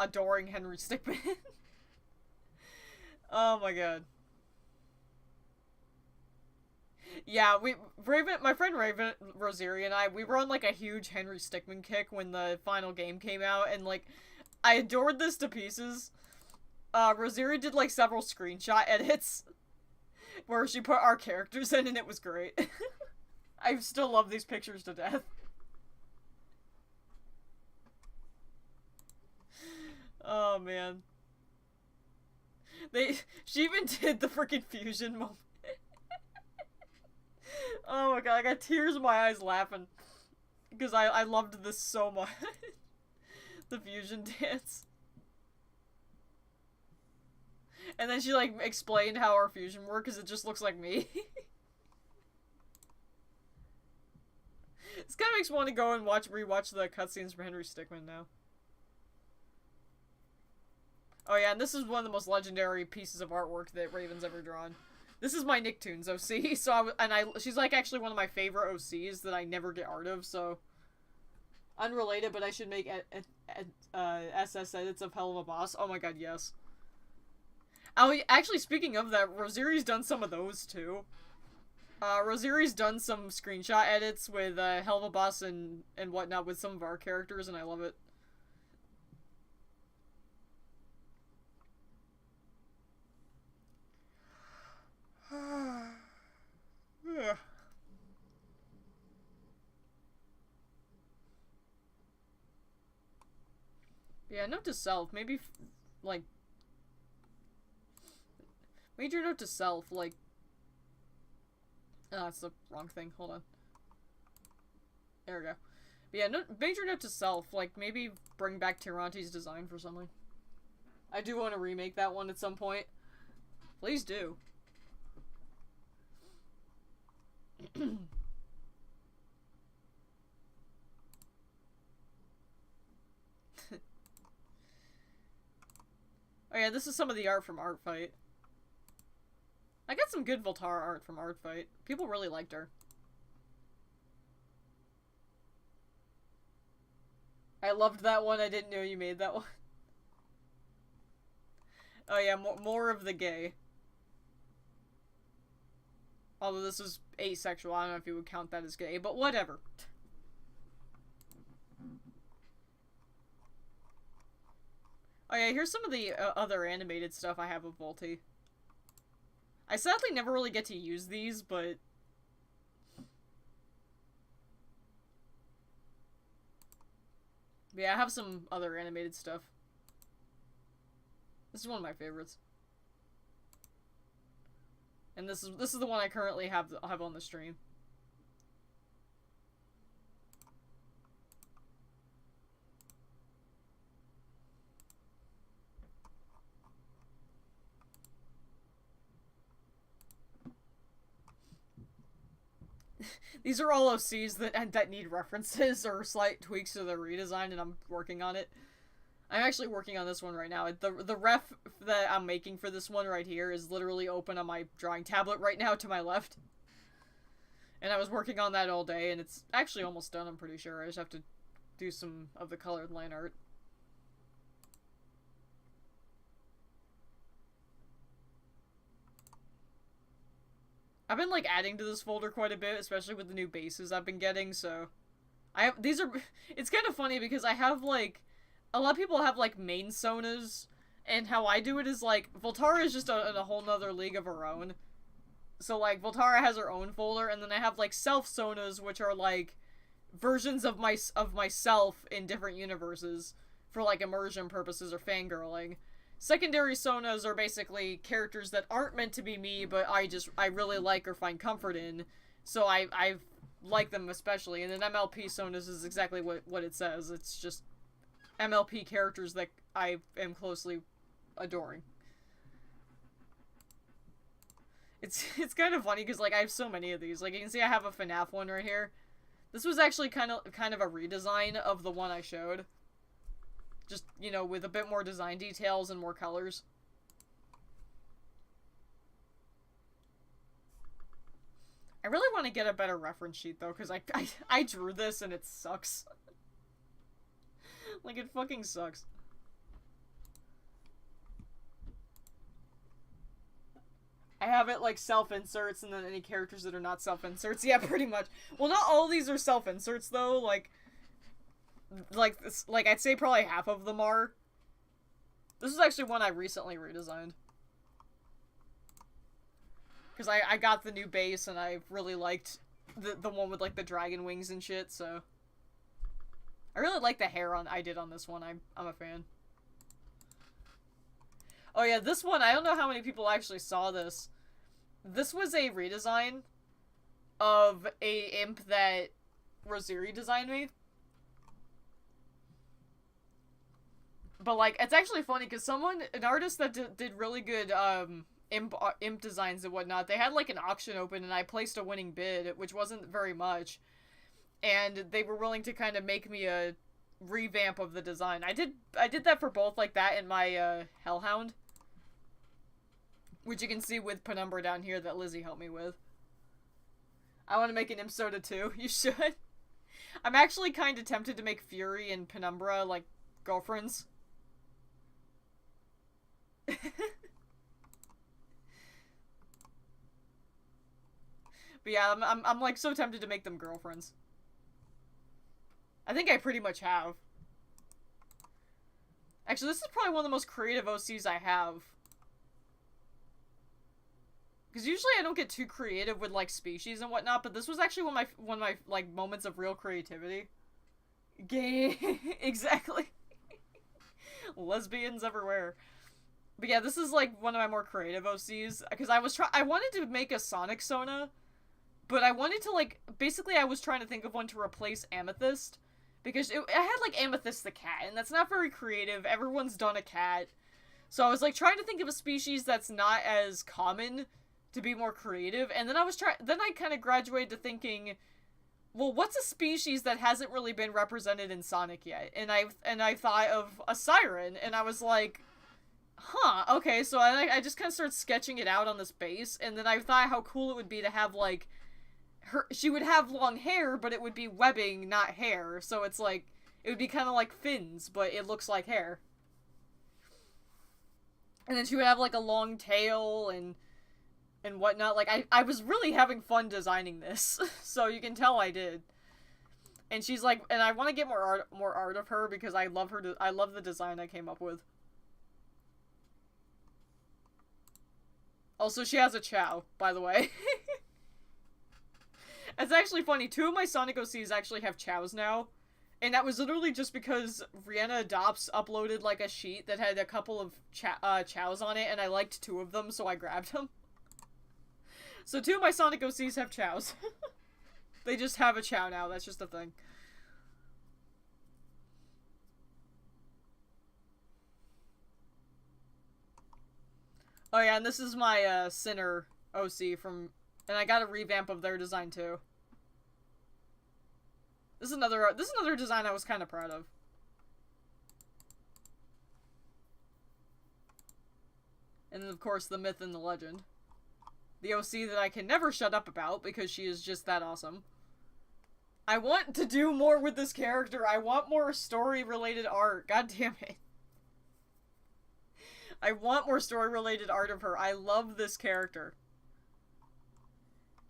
adoring Henry Stickmin. Oh my god. Yeah, my friend Raven, Rosiri and I, we were on like a huge Henry Stickmin kick when the final game came out, and like, I adored this to pieces. Rosiri did like several screenshot edits where she put our characters in, and it was great. I still love these pictures to death. Oh man. She even did the freaking fusion moment. Oh my god, I got tears in my eyes laughing. Because I loved this so much. The fusion dance. And then she like explained how our fusion works because it just looks like me. This kind of makes me want to go and rewatch the cutscenes from Henry Stickmin now. Oh yeah, and this is one of the most legendary pieces of artwork that Raven's ever drawn. This is my Nicktoons OC, so she's like actually one of my favorite OCs that I never get art of, so. Unrelated, but I should make SS edits of Hell of a Boss. Oh my god, yes. Oh, actually, speaking of that, Rosiri's done some of those too. Rosiri's done some screenshot edits with Hell of a Boss and whatnot with some of our characters, and I love it. Yeah, note to self, maybe, like, major note to self, like, oh, that's the wrong thing, hold on. There we go. But yeah, major note to self, like, maybe bring back Tiranti's design for something. I do want to remake that one at some point. Please do. Oh yeah, this is some of the art from Art Fight. I got some good Voltara art from Art Fight. People really liked her. I loved that one. I didn't know you made that one. Oh yeah, more of the gay. Although this is asexual, I don't know if you would count that as gay, but whatever. Oh yeah, here's some of the other animated stuff I have of Volty. I sadly never really get to use these, but... yeah, I have some other animated stuff. This is one of my favorites. And this is the one I currently have on the stream. These are all OCs that need references or slight tweaks to the redesign, and I'm working on it. I'm actually working on this one right now. The ref that I'm making for this one right here is literally open on my drawing tablet right now to my left. And I was working on that all day, and it's actually almost done, I'm pretty sure. I just have to do some of the colored line art. I've been, like, adding to this folder quite a bit, especially with the new bases I've been getting, so... it's kind of funny because I have, like... A lot of people have, like, main sonas, and how I do it is, like, Voltara is just in a whole nother league of her own. So, like, Voltara has her own folder, and then I have, like, self-sonas, which are, like, versions of myself in different universes for, like, immersion purposes or fangirling. Secondary sonas are basically characters that aren't meant to be me, but I really like or find comfort in, so I like them especially. And then MLP sonas is exactly what it says. It's just MLP characters that I am closely adoring. It's kind of funny because, like, I have so many of these. Like, you can see I have a FNAF one right here. This was actually kind of a redesign of the one I showed. Just, you know, with a bit more design details and more colors. I really want to get a better reference sheet, though, because I drew this and it sucks. Like, it fucking sucks. I have it, like, self-inserts and then any characters that are not self-inserts. Yeah, pretty much. Well, not all of these are self-inserts, though. Like, I'd say probably half of them are. This is actually one I recently redesigned. Because I got the new base and I really liked the one with, like, the dragon wings and shit, so... I really like the hair I did on this one. I'm a fan. Oh yeah, this one, I don't know how many people actually saw this. This was a redesign of a imp that Rosiri designed me. But, like, it's actually funny because an artist that did really good imp designs and whatnot, they had, like, an auction open and I placed a winning bid, which wasn't very much. And they were willing to kind of make me a revamp of the design. I did that for both, like, that and my Hellhound. Which you can see with Penumbra down here that Lizzie helped me with. I want to make an imp soda too. You should. I'm actually kind of tempted to make Fury and Penumbra, like, girlfriends. But yeah, I'm like so tempted to make them girlfriends. I think I pretty much have. Actually, this is probably one of the most creative OCs I have. Because usually I don't get too creative with, like, species and whatnot, but this was actually one of my like, moments of real creativity. Gay. Exactly. Lesbians everywhere. But yeah, this is, like, one of my more creative OCs, because I wanted to make a Sonic Sona, but I wanted to, like, basically I was trying to think of one to replace Amethyst, because I had, like, Amethyst the cat, and that's not very creative. Everyone's done a cat. So I was, like, trying to think of a species that's not as common to be more creative, and then I kind of graduated to thinking, well, what's a species that hasn't really been represented in Sonic yet? And I thought of a siren, and I was like, huh, okay, so I just kind of started sketching it out on this base, and then I thought how cool it would be to have, like, she would have long hair, but it would be webbing, not hair, so it's like, it would be kind of like fins, but it looks like hair. And then she would have, like, a long tail, and whatnot. Like, I was really having fun designing this, so you can tell I did. And she's like, and I want to get more art of her, because I love I love the design I came up with. Also, she has a Chow, by the way. It's actually funny, 2 of my Sonic OCs actually have Chows now. And that was literally just because Rihanna Adopts uploaded, like, a sheet that had a couple of Chows on it, and I liked 2 of them, so I grabbed them. So 2 of my Sonic OCs have chows. They just have a chow now, that's just a thing. Oh yeah, and this is my Sinner OC from... And I got a revamp of their design too. This is another design I was kind of proud of. And then of course the myth and the legend. The OC that I can never shut up about because she is just that awesome. I want to do more with this character. I want more story-related art. God damn it. I want more story-related art of her. I love this character.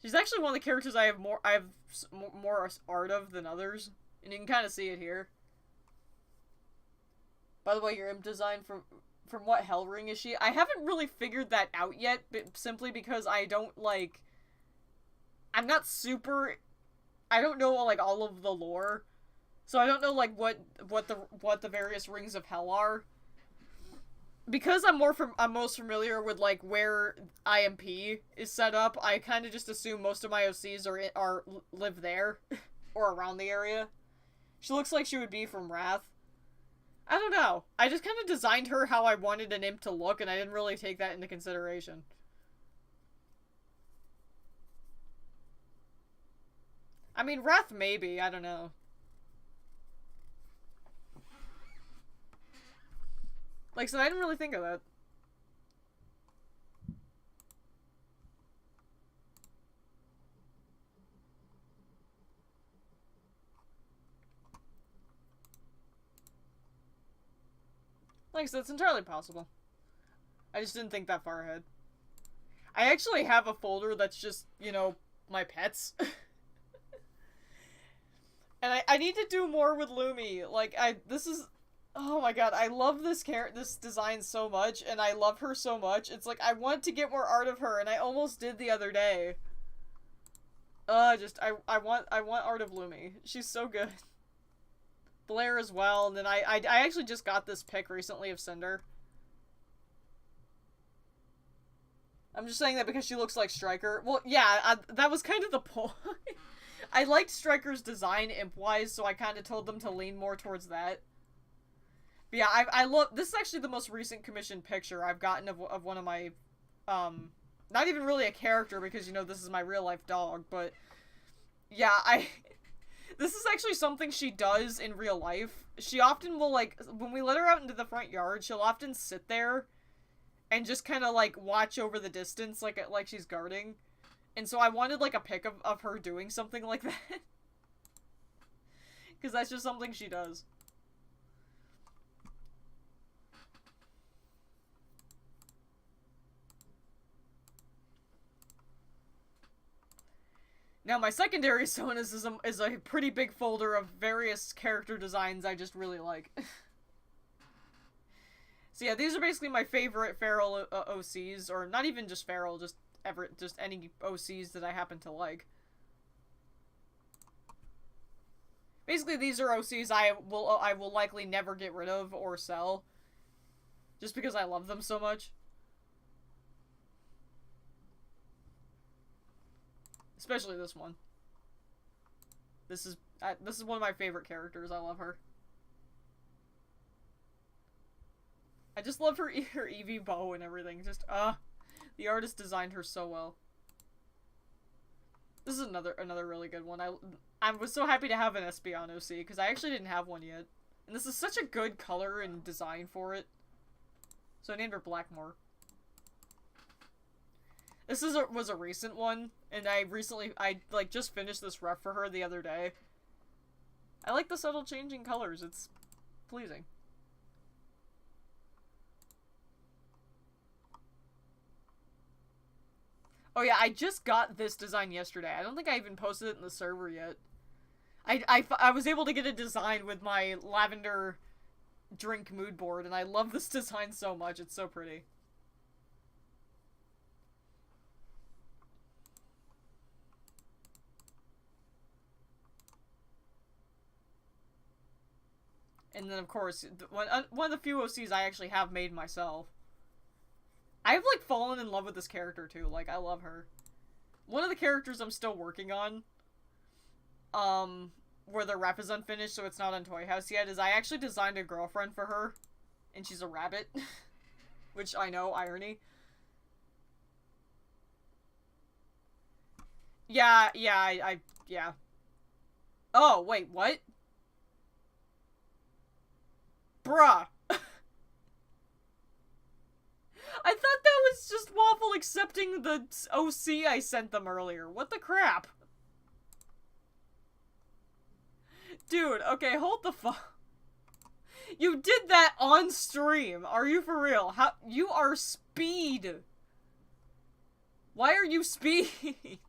She's actually one of the characters I have more art of than others. And you can kind of see it here. By the way, your imp design from what Hell Ring is she? I haven't really figured that out yet, but simply because I don't, like... I'm not super... I don't know, like, all of the lore. So I don't know, like, what the various rings of hell are. Because I'm most familiar with, like, where IMP is set up, I kind of just assume most of my OCs live there. Or around the area. She looks like she would be from Wrath. I don't know. I just kind of designed her how I wanted an imp to look, and I didn't really take that into consideration. I mean, Wrath maybe, I don't know. Like I said, I didn't really think of that. Like I said, it's entirely possible. I just didn't think that far ahead. I actually have a folder that's just, you know, my pets. And I need to do more with Lumi. Like, this is... Oh my god, I love this design so much, and I love her so much. It's like, I want to get more art of her, and I almost did the other day. I want art of Lumi. She's so good. Blair as well, and then I actually just got this pic recently of Cinder. I'm just saying that because she looks like Stryker. Well, yeah, that was kind of the point. I liked Stryker's design imp-wise, so I kind of told them to lean more towards that. But yeah, I love... This is actually the most recent commissioned picture I've gotten of one of my... not even really a character, because, you know, this is my real-life dog, but... Yeah, This is actually something she does in real life. She often will, like... When we let her out into the front yard, she'll often sit there and just kind of, like, watch over the distance, like she's guarding. And so I wanted, like, a pic of her doing something like that. Because that's just something she does. Now, my secondary Sonas is a pretty big folder of various character designs I just really like. So yeah, these are basically my favorite Feral OCs, or not even just Feral, just any OCs that I happen to like. Basically, these are OCs I will likely never get rid of or sell, just because I love them so much. Especially this one. This is one of my favorite characters. I love her. I just love her Eevee bow and everything. Just, the artist designed her so well. This is another really good one. I was so happy to have an Espeon OC, because I actually didn't have one yet. And this is such a good color and design for it. So I named her Blackmore. This was a recent one, and I just finished this ref for her the other day. I like the subtle changing colors. It's pleasing. Oh yeah, I just got this design yesterday. I don't think I even posted it in the server yet. I was able to get a design with my lavender drink mood board, and I love this design so much. It's so pretty. And then, of course, one of the few OCs I actually have made myself. I've, like, fallen in love with this character, too. Like, I love her. One of the characters I'm still working on, where the rep is unfinished, so it's not on Toy House yet, is I actually designed a girlfriend for her, and she's a rabbit. Which, I know, irony. Yeah, yeah. Oh, wait, what? Bruh. I thought that was just Waffle accepting the OC I sent them earlier. What the crap? Dude, okay, hold the fuck. You did that on stream. Are you for real? How? You are speed. Why are you speed?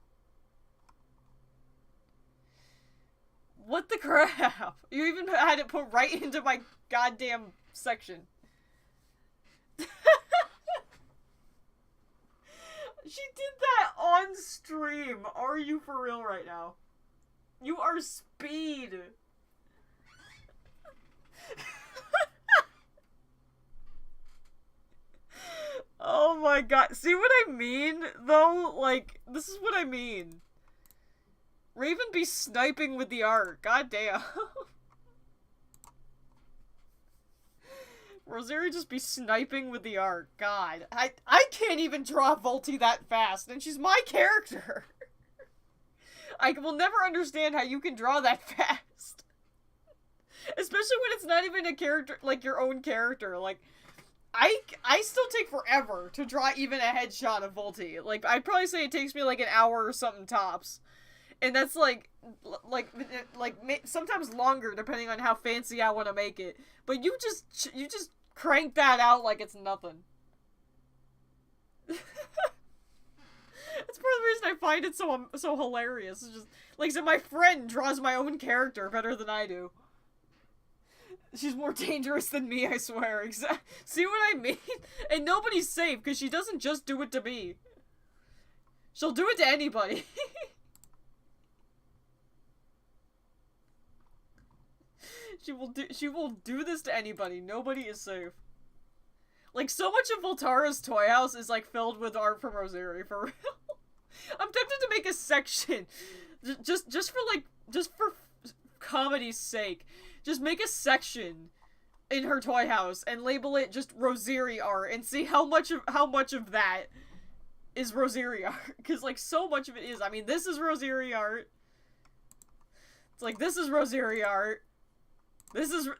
What the crap? You even had it put right into my goddamn section. She did that on stream. Are you for real right now? You are speed. Oh my god. See what I mean, though? Like, this is what I mean. Raven be sniping with the art. God damn. Rosaria just be sniping with the art. God. I can't even draw Volty that fast, and she's my character. I will never understand how you can draw that fast. Especially when it's not even a character, like your own character. Like, I still take forever to draw even a headshot of Volty. Like, I'd probably say it takes me like an hour or something tops. And that's like sometimes longer depending on how fancy I want to make it. But you just crank that out like it's nothing. That's part of the reason I find it so hilarious. It's just like, so my friend draws my own character better than I do. She's more dangerous than me, I swear. See what I mean? And nobody's safe because she doesn't just do it to me. She'll do it to anybody. She will do this to anybody. Nobody is safe. Like, so much of Voltara's toy house is like filled with art from Rosaria, for real. I'm tempted to make a section just for comedy's sake. Just make a section in her toy house and label it just Rosaria art and see how much of that is Rosaria art, cuz like so much of it is. I mean, this is Rosaria art. It's like, this is Rosaria art. This is hers.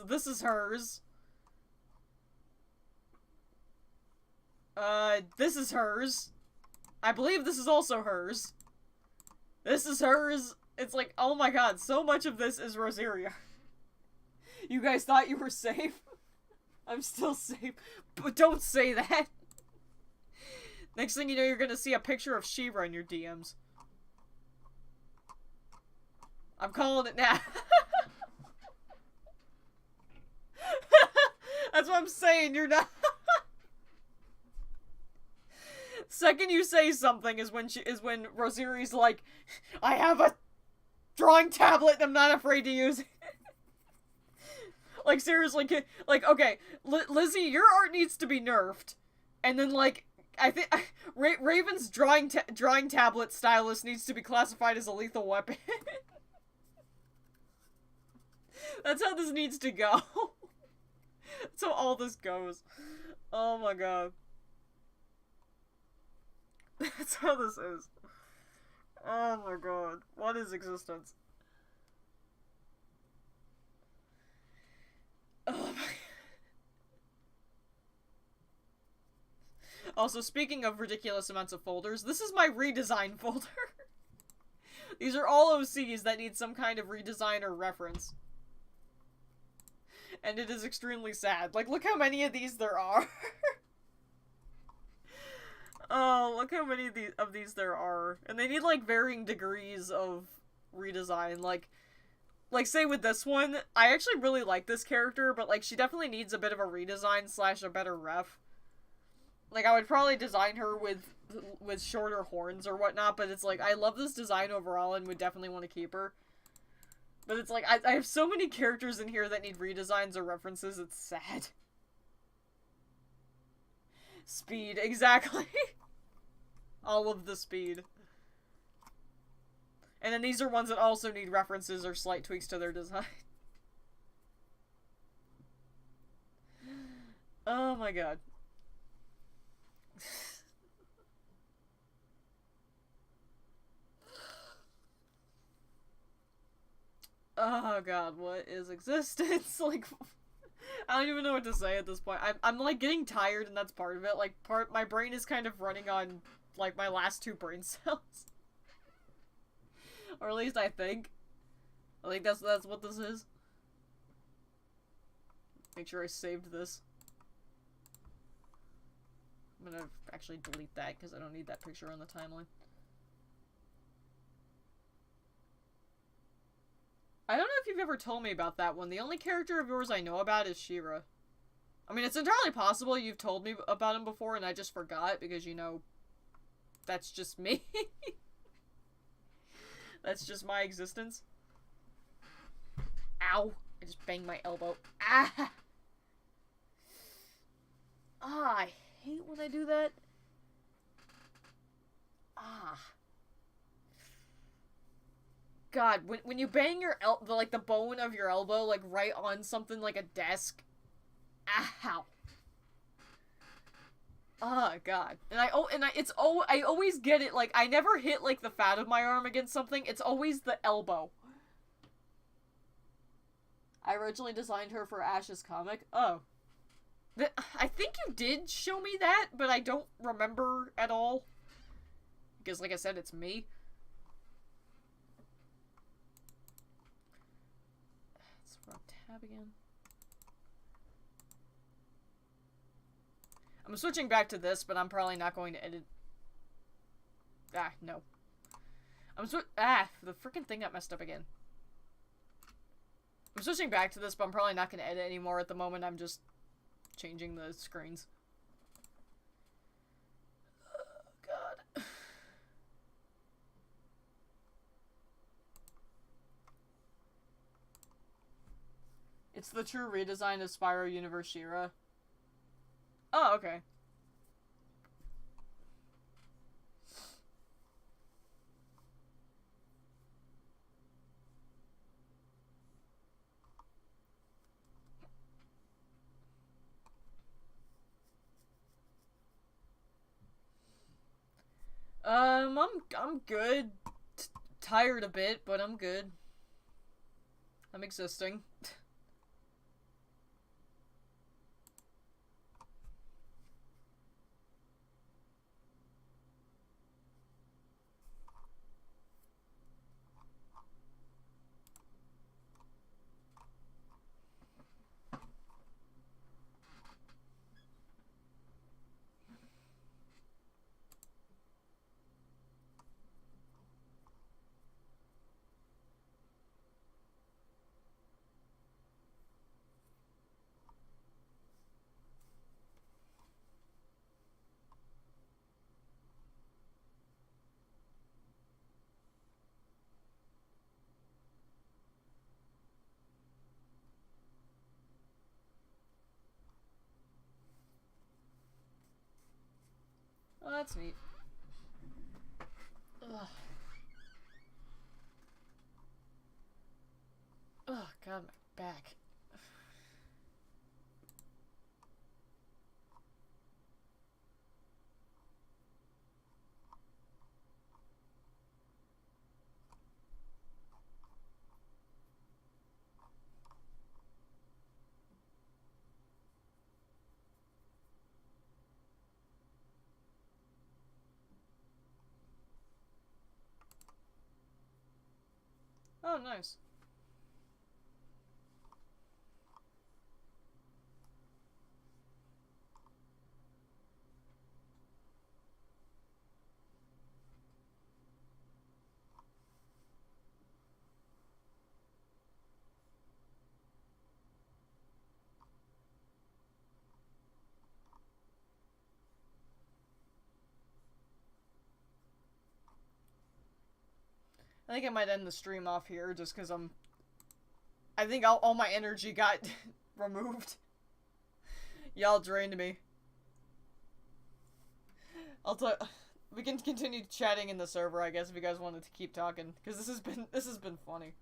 This is hers. This is hers. I believe this is also hers. This is hers. It's like, oh my god, so much of this is Rosaria. You guys thought you were safe? I'm still safe. But don't say that. Next thing you know, you're gonna see a picture of She-Ra in your DMs. I'm calling it now. That's what I'm saying, you're not. Second you say something is when Rosaria's like, I have a drawing tablet and I'm not afraid to use it. Like, seriously, like, okay, Lizzie, your art needs to be nerfed. And then, like, I think Raven's drawing tablet stylus needs to be classified as a lethal weapon. That's how this needs to go. That's how all this goes. Oh my god. That's how this is. Oh my god. What is existence? Oh my. Also, speaking of ridiculous amounts of folders, this is my redesign folder. These are all OCs that need some kind of redesign or reference. And it is extremely sad. Like, look how many of these there are. Oh, look how many of these there are. And they need, like, varying degrees of redesign. Like, say with this one, I actually really like this character, but, like, she definitely needs a bit of a redesign / a better ref. Like, I would probably design her with shorter horns or whatnot, but it's like, I love this design overall and would definitely want to keep her. But it's like, I have so many characters in here that need redesigns or references, it's sad. Speed, exactly. All of the speed. And then these are ones that also need references or slight tweaks to their design. Oh my god. Oh god, what is existence? Like, I don't even know what to say at this point. I'm like getting tired, and that's part of it. Like, my brain is kind of running on like my last 2 brain cells, or at least I think. I think that's what this is. Make sure I saved this. I'm gonna actually delete that because I don't need that picture on the timeline. I don't know if you've ever told me about that one. The only character of yours I know about is Shira. I mean, it's entirely possible you've told me about him before and I just forgot because, you know, that's just me. That's just my existence. Ow. I just banged my elbow. Ah! Ah, I hate when I do that. Ah. God, when you bang your the bone of your elbow like right on something like a desk, ow. Oh god. And I always get it, like I never hit like the fat of my arm against something. It's always the elbow. I originally designed her for Ash's comic. Oh. I think you did show me that, but I don't remember at all. Because like I said, it's me. Tab again. I'm switching back to this, but I'm probably not going to edit. Ah, no. The freaking thing got messed up again. I'm switching back to this, but I'm probably not going to edit anymore at the moment. I'm just changing the screens. Oh, God. It's the true redesign of Spyro Universe Shira. Oh, okay. I'm good. Tired a bit, but I'm good. I'm existing. Oh, that's neat. Ugh. Oh, God, my back. Oh, nice. I think I might end the stream off here just because I think all my energy got removed. Y'all drained me. we can continue chatting in the server, I guess, if you guys wanted to keep talking, because this has been funny.